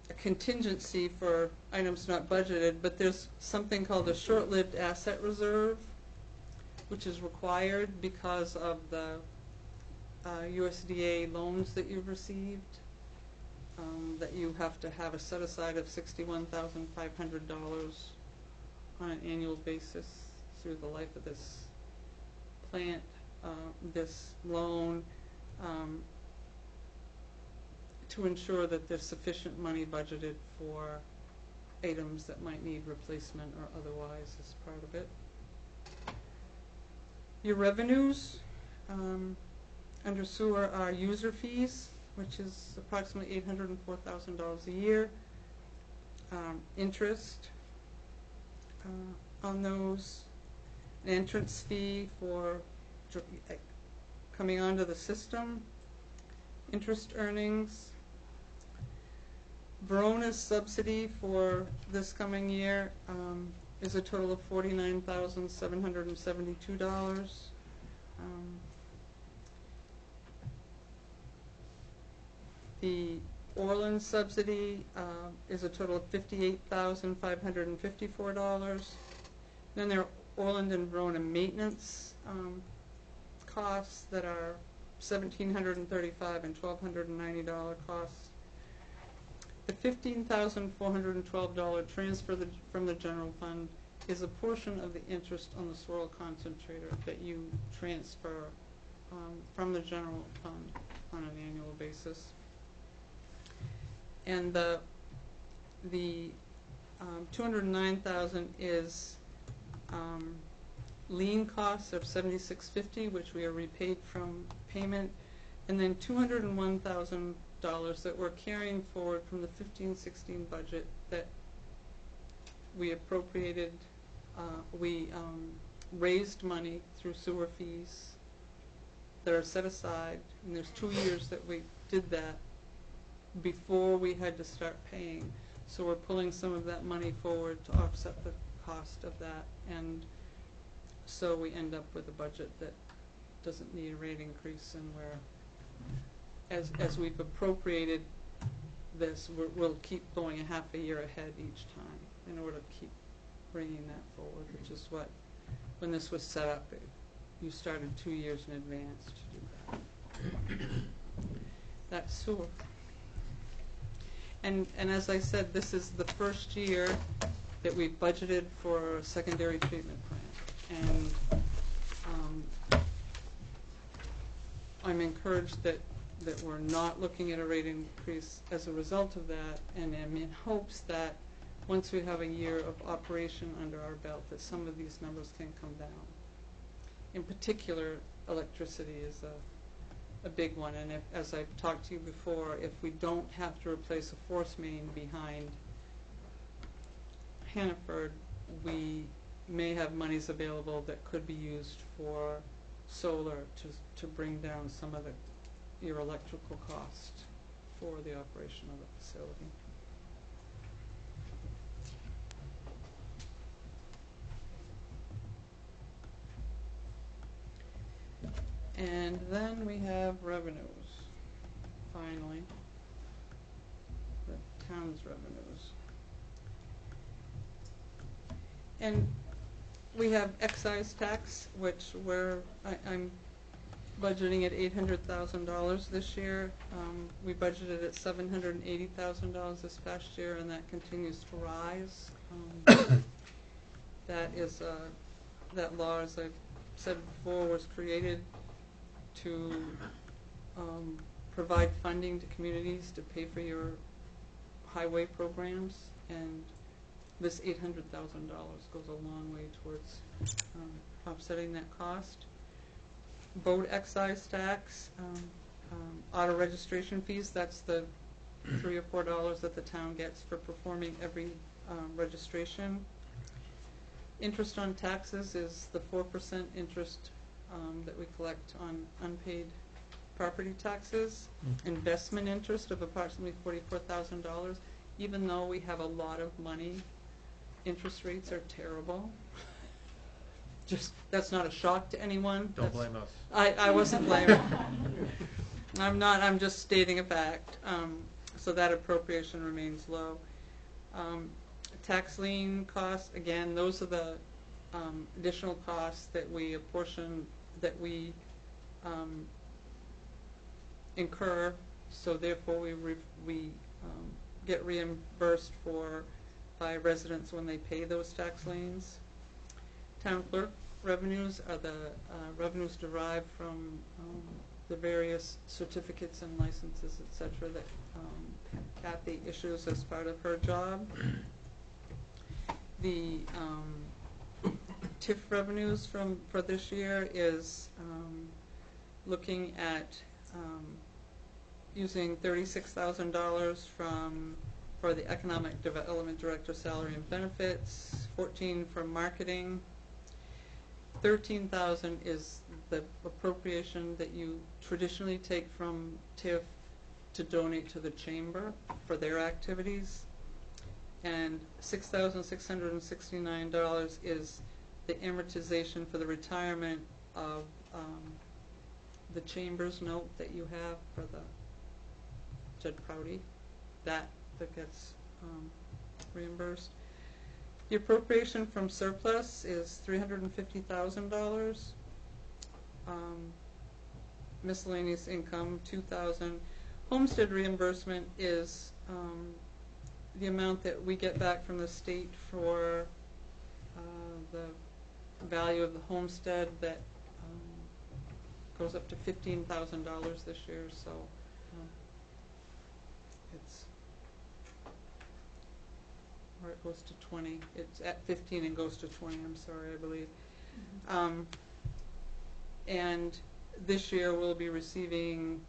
a contingency for items not budgeted, but there's something called a short-lived asset reserve, which is required because of the USDA loans that you've received, that you have to have a set-aside of $61,500 on an annual basis through the life of this plant, this loan, to ensure that there's sufficient money budgeted for items that might need replacement or otherwise as part of it. Your revenues under sewer are user fees, which is approximately $804,000 a year. Interest on those, an entrance fee for coming onto the system, interest earnings. Verona's subsidy for this coming year is a total of $49,772. The Orland subsidy is a total of $58,554. Then there are Orland and Verona maintenance costs that are $1,735 and $1,290 costs. The $15,412 transfer from the general fund is a portion of the interest on the swirl concentrator that you transfer from the general fund on an annual basis. And the $209,000 is lien costs of $76.50, which we are repaid from payment, and then $201,000 that we're carrying forward from the 15-16 budget that we appropriated. We raised money through sewer fees that are set aside, and there's 2 years that we did that before we had to start paying. So we're pulling some of that money forward to offset the cost of that, and so we end up with a budget that doesn't need a rate increase, and we're, as we've appropriated this, we'll keep going a half a year ahead each time in order to keep bringing that forward, which is what, when this was set up, you started 2 years in advance to do that. That's sewer. And as I said, this is the first year that we've budgeted for a secondary treatment plant. And I'm encouraged that that we're not looking at a rate increase as a result of that, and am in hopes that once we have a year of operation under our belt, that some of these numbers can come down. In particular, electricity is a big one, and if, as I've talked to you before, if we don't have to replace a force main behind Hannaford, we may have monies available that could be used for solar to bring down some of your electrical cost for the operation of the facility. And then we have revenues, finally, the town's revenues. And we have excise tax, which I'm budgeting at $800,000 this year. We budgeted at $780,000 this past year, and that continues to rise. That law, as I've said before, was created to provide funding to communities to pay for your highway programs, and this $800,000 goes a long way towards offsetting that cost. Boat excise tax, auto registration fees, that's the $3 or $4 that the town gets for performing every registration. Interest on taxes is the 4% interest that we collect on unpaid property taxes. Investment interest of approximately $44,000. Even though we have a lot of money, interest rates are terrible. Just, that's not a shock to anyone. Don't blame us. I wasn't blaming. I'm just stating a fact. So that appropriation remains low. Tax lien costs, again, those are the additional costs that we apportion, that we incur, so therefore we get reimbursed for by residents when they pay those tax liens. Town clerk revenues are the revenues derived from the various certificates and licenses, etc., that Kathy issues as part of her job. The TIF revenues for this year is looking at using $36,000 for the Economic Development Director salary and benefits, $14,000 for marketing, $13,000 is the appropriation that you traditionally take from TIF to donate to the chamber for their activities, and $6,669 is the amortization for the retirement of the chamber's note that you have for the Judd Prouty, that gets reimbursed. The appropriation from surplus is $350,000. Miscellaneous income, $2,000. Homestead reimbursement is the amount that we get back from the state for the value of the homestead that goes up to $15,000 this year, so it's, or it goes to 20. It's at 15 and goes to 20, I'm sorry, I believe. And this year we'll be receiving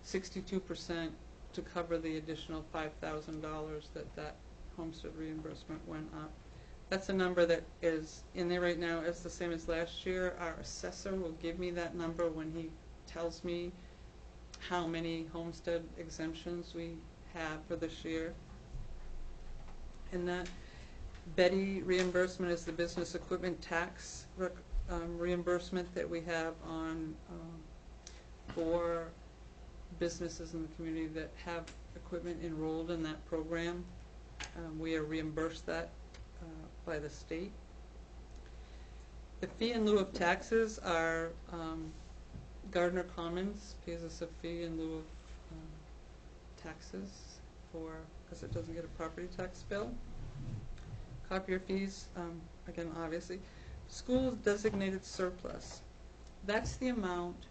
62% to cover the additional $5,000 that homestead reimbursement went up. That's a number that is in there right now. It's the same as last year. Our assessor will give me that number when he tells me how many homestead exemptions we have for this year. And that Betty reimbursement is the business equipment tax reimbursement that we have on for businesses in the community that have equipment enrolled in that program. We are reimbursed that by the state. The fee in lieu of taxes are Gardner Commons pays us a fee in lieu of taxes for, because it doesn't get a property tax bill. Copier fees, again, obviously. School designated surplus. That's the amount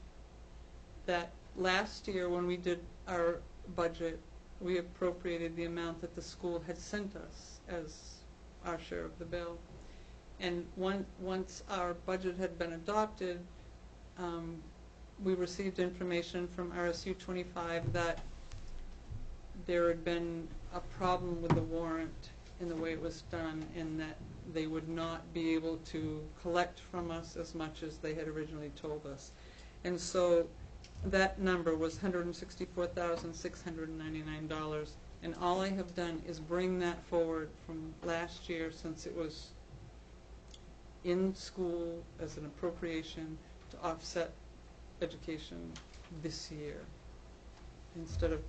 that last year, when we did our budget, we appropriated the amount that the school had sent us as our share of the bill. And once our budget had been adopted, we received information from RSU 25 that there had been a problem with the warrant in the way it was done, and that they would not be able to collect from us as much as they had originally told us. And so that number was $164,699, and all I have done is bring that forward from last year, since it was in school as an appropriation to offset education this year, instead of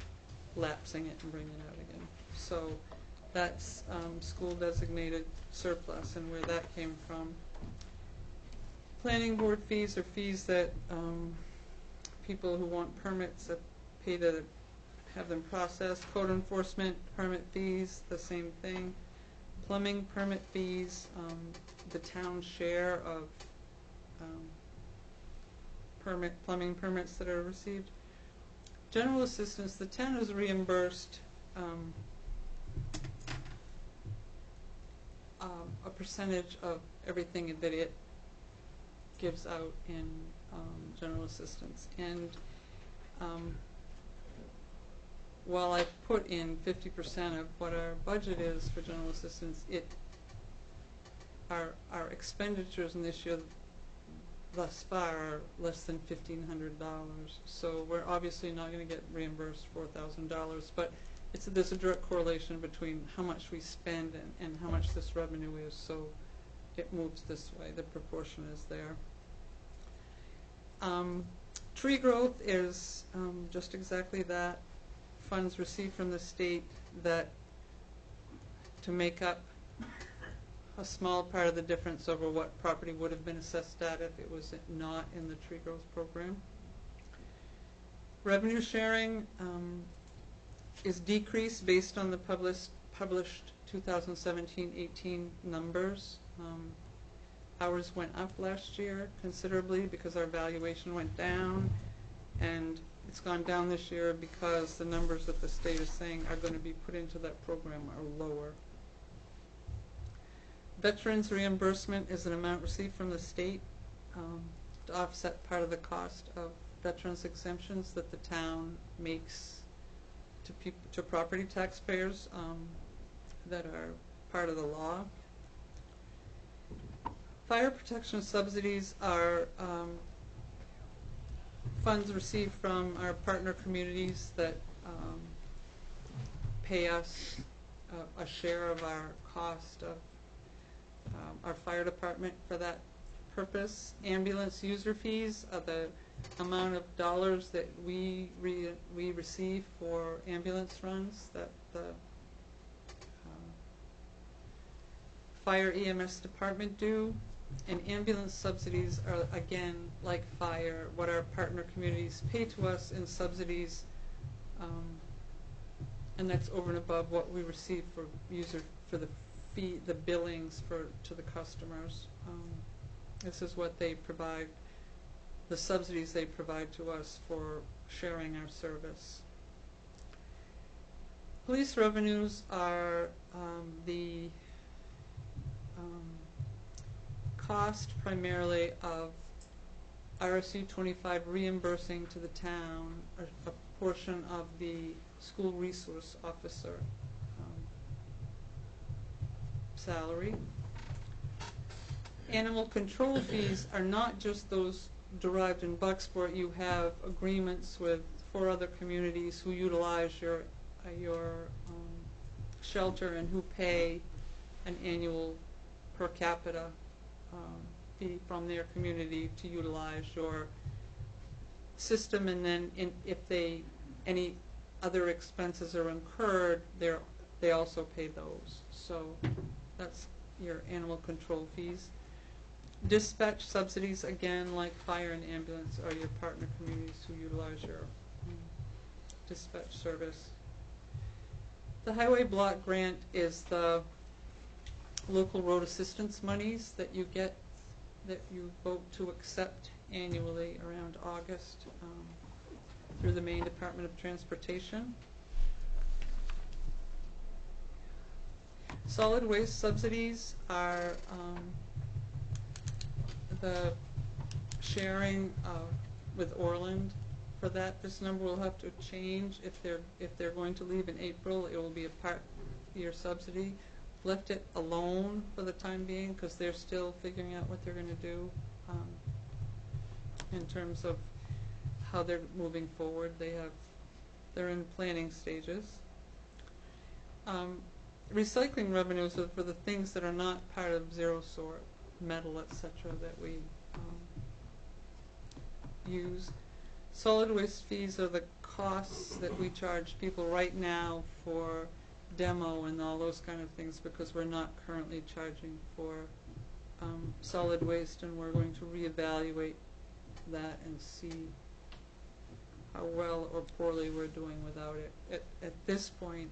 lapsing it and bringing it out again. So that's school designated surplus, and where that came from. Planning board fees are fees that people who want permits pay to have them processed. Code enforcement permit fees, the same thing. Plumbing permit fees, the town share of plumbing permits that are received. General assistance, the town is reimbursed a percentage of everything that it gives out in general assistance. And while I put in 50% of what our budget is for general assistance, our expenditures in this year thus far are less than $1,500. So we're obviously not going to get reimbursed $4,000, but there's a direct correlation between how much we spend and how much this revenue is, so it moves this way. The proportion is there. Tree growth is just exactly that. Funds received from the state that to make up a small part of the difference over what property would have been assessed at if it was not in the tree growth program. Revenue sharing is decreased based on the published 2017-18 numbers. Ours went up last year considerably because our valuation went down, and it's gone down this year because the numbers that the state is saying are going to be put into that program are lower. Veterans reimbursement is an amount received from the state to offset part of the cost of veterans exemptions that the town makes to property taxpayers that are part of the law. Fire protection subsidies are funds received from our partner communities that pay us a share of our cost of our fire department for that purpose. Ambulance user fees are the amount of dollars that we receive for ambulance runs that the fire EMS department do. And ambulance subsidies are, again, like fire, what our partner communities pay to us in subsidies, and that's over and above what we receive for the fee, the billings to the customers. This is what they provide, the subsidies they provide to us for sharing our service. Police revenues are the cost primarily of RSU 25 reimbursing to the town a portion of the school resource officer salary. Animal control fees are not just those derived in Bucksport. You have agreements with 4 other communities who utilize your shelter and who pay an annual per capita fee from their community to utilize your system, and then if any other expenses are incurred, they also pay those. So that's your animal control fees. Dispatch subsidies, again, like fire and ambulance, are your partner communities who utilize your dispatch service. The highway block grant is the local road assistance monies that you get, that you vote to accept annually around August. through the Maine Department of Transportation. Solid waste subsidies are the sharing with Orland. For that, this number will have to change. If they're going to leave in April, it will be a part-year subsidy. Left it alone for the time being because they're still figuring out what they're going to do in terms of how they're moving forward. They're in planning stages. Recycling revenues are for the things that are not part of zero sort, metal, etc., that we use. Solid waste fees are the costs that we charge people right now for demo and all those kind of things, because we're not currently charging for solid waste, and we're going to reevaluate that and see how well or poorly we're doing without it. At this point,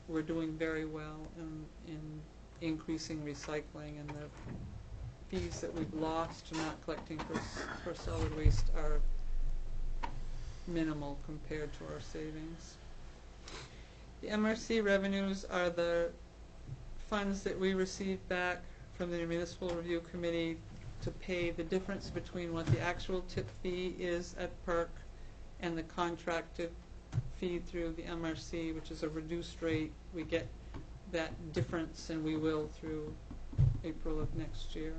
we're doing very well in increasing recycling, and the fees that we've lost to not collecting for solid waste are minimal compared to our savings. The MRC revenues are the funds that we receive back from the Municipal Review Committee to pay the difference between what the actual tip fee is at PERC and the contracted fee through the MRC, which is a reduced rate. We get that difference, and we will through April of next year.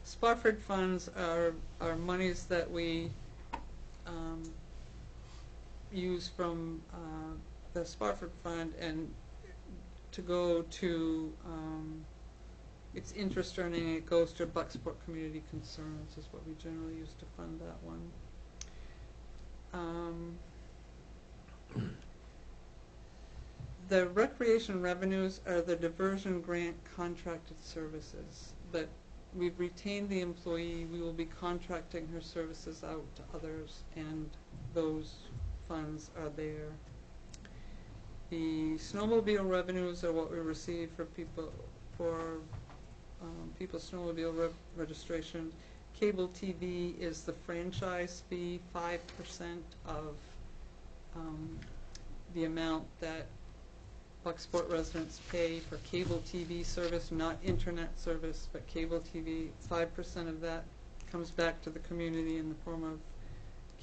Spofford funds are monies that we use from the Spofford Fund and to go to its interest earning. It goes to Bucksport Community Concerns is what we generally use to fund that one. The recreation revenues are the diversion grant contracted services, but we've retained the employee. We will be contracting her services out to others, and those funds are there. The snowmobile revenues are what we receive for people's snowmobile registration. Cable TV is the franchise fee, 5% of the amount that Bucksport residents pay for cable TV service, not internet service, but cable TV. 5% of that comes back to the community in the form of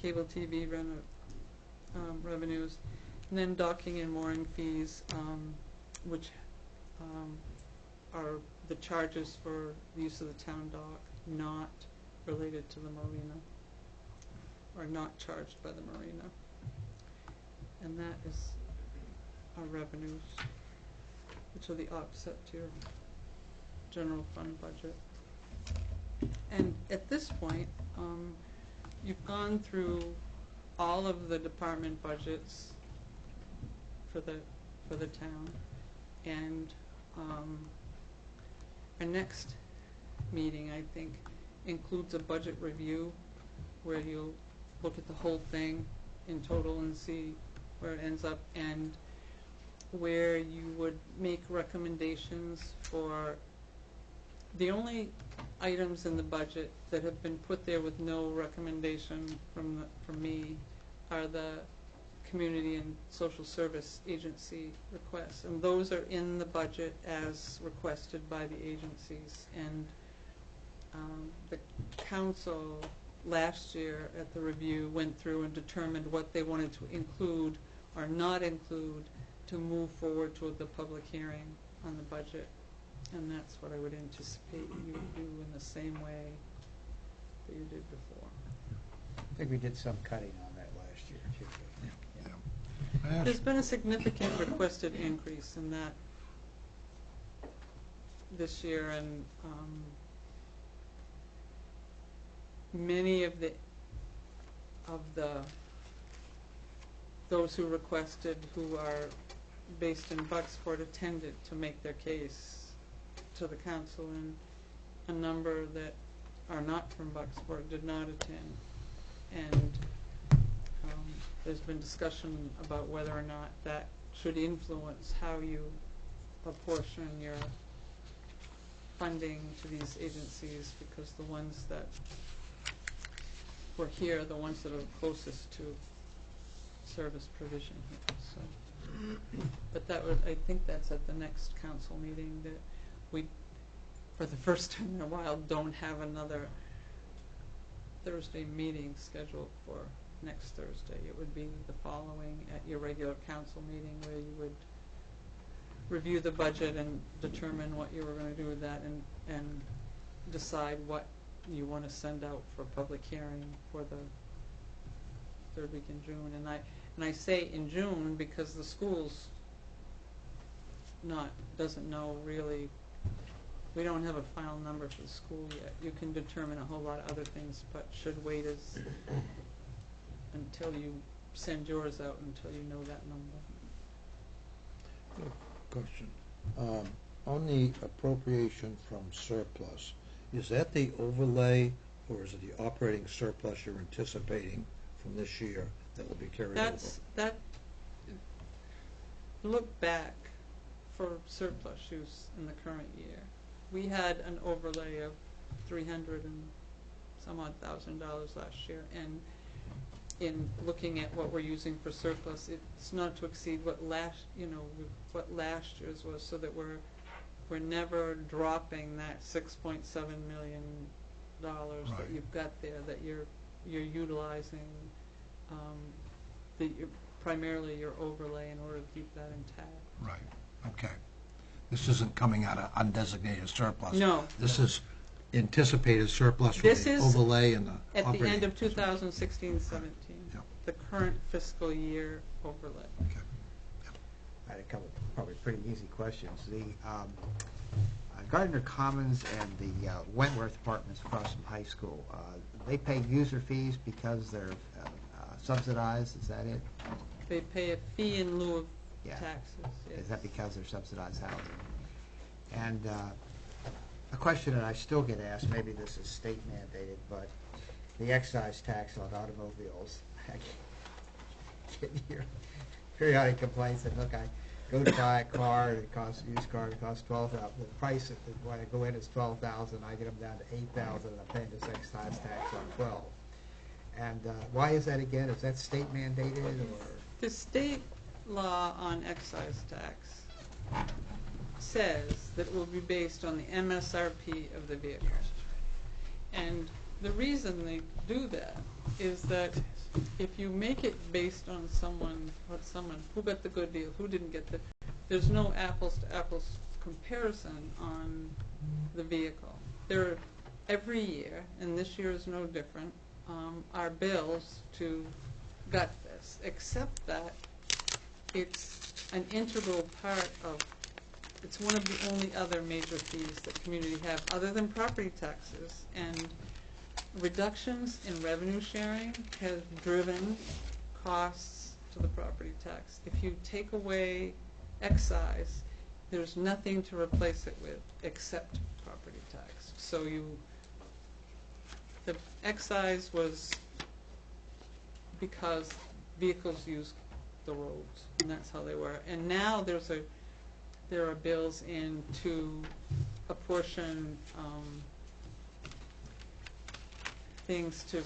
cable TV revenues. And then docking and mooring fees, which are the charges for the use of the town dock, not related to the marina, or not charged by the marina. And that is our revenues, which are the offset to your general fund budget. And at this point, you've gone through all of the department budgets for the town, and our next meeting, I think, includes a budget review where you'll look at the whole thing in total and see where it ends up, and where you would make recommendations for the only items in the budget that have been put there with no recommendation from me are the community and social service agency requests, and those are in the budget as requested by the agencies. And the council last year at the review went through and determined what they wanted to include or not include to move forward toward the public hearing on the budget, and that's what I would anticipate you would do in the same way that you did before. I think we did some cutting on that last year, too. Yeah. There's been a significant requested increase in that this year, and many of those who requested, who are based in Bucksport, attended to make their case to the council, and a number that are not from Bucksport did not attend. And there's been discussion about whether or not that should influence how you apportion your funding to these agencies, because the ones that were here, the ones that are closest to service provision here, so. But that would, I think that's at the next council meeting, that we, for the first time in a while, don't have another Thursday meeting scheduled for next Thursday. It would be the following at your regular council meeting, where you would review the budget and determine what you were going to do with that, and decide what you want to send out for public hearing for the third week in June. And I say in June because the school's doesn't know really. We don't have a final number for the school yet. You can determine a whole lot of other things, but should wait until you send yours out until you know that number. Question. On the appropriation from surplus, is that the overlay, or is it the operating surplus you're anticipating from this year that will be carried over? Look back for surplus use in the current year. We had an overlay of $300 and some odd thousand last year, and in looking at what we're using for surplus, it's not to exceed what last year's was, so that we're never dropping that $6.7 million that you've got there, that you're utilizing primarily your overlay in order to keep that intact. Right, okay. This isn't coming out of undesignated surplus. No. This is anticipated surplus for the overlay and the at the end of operating. 2016-17, Yep. the current fiscal year overlay. Okay. I had a couple probably pretty easy questions. The Gardner Commons and the Wentworth apartments across from high school, they pay user fees because they're subsidized, is that it? They pay a fee in lieu of taxes. Yes. Is that because they're subsidized housing? And a question that I still get asked, maybe this is state mandated, but the excise tax on automobiles. I get your periodic complaints that, look, I go to buy a car, and it costs, used car, it costs $12,000. The price when I go in is $12,000. I get them down to $8,000, and I'm paying this excise tax on $12,000. And why is that again? Is that state mandated, or? The state law on excise tax says that it will be based on the MSRP of the vehicle. And the reason they do that is that if you make it based on someone who got the good deal, who didn't get there's no apples to apples comparison on the vehicle. Every year, and this year is no different, are bills to gut this, except that it's an integral part of, it's one of the only other major fees that community have, other than property taxes. And reductions in revenue sharing have driven costs to the property tax. If you take away excise, there's nothing to replace it with except property tax. So the excise was because vehicles use the roads, and that's how they were. And now there are bills in to apportion things to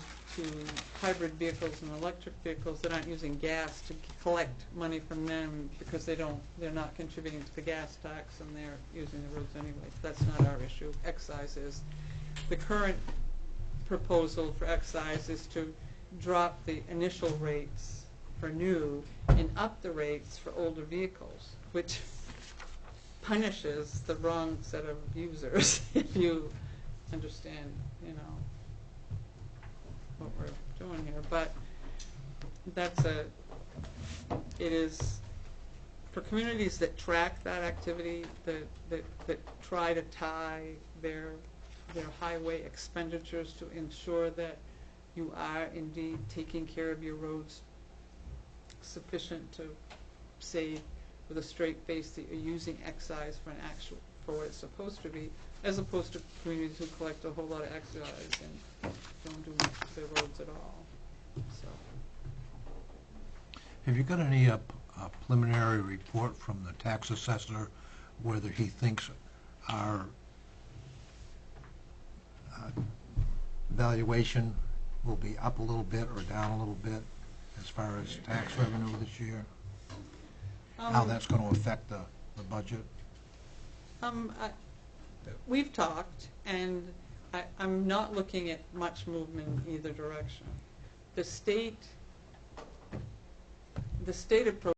hybrid vehicles and electric vehicles that aren't using gas, to collect money from them because they're not contributing to the gas tax and they're using the roads anyway. That's not our issue. Excise is. The current proposal for excise is to drop the initial rates for new and up the rates for older vehicles, which punishes the wrong set of users, if you understand, what we're doing here. But it is for communities that track that activity, that try to tie their highway expenditures to ensure that you are indeed taking care of your roads sufficient to say with a straight face that you're using excise for what it's supposed to be, as opposed to communities who collect a whole lot of excise and don't do much to their roads at all. So. Have you got any preliminary report from the tax assessor whether he thinks our valuation will be up a little bit or down a little bit as far as tax revenue this year? How that's going to affect the budget? We've talked, and I'm not looking at much movement in either direction. The state approach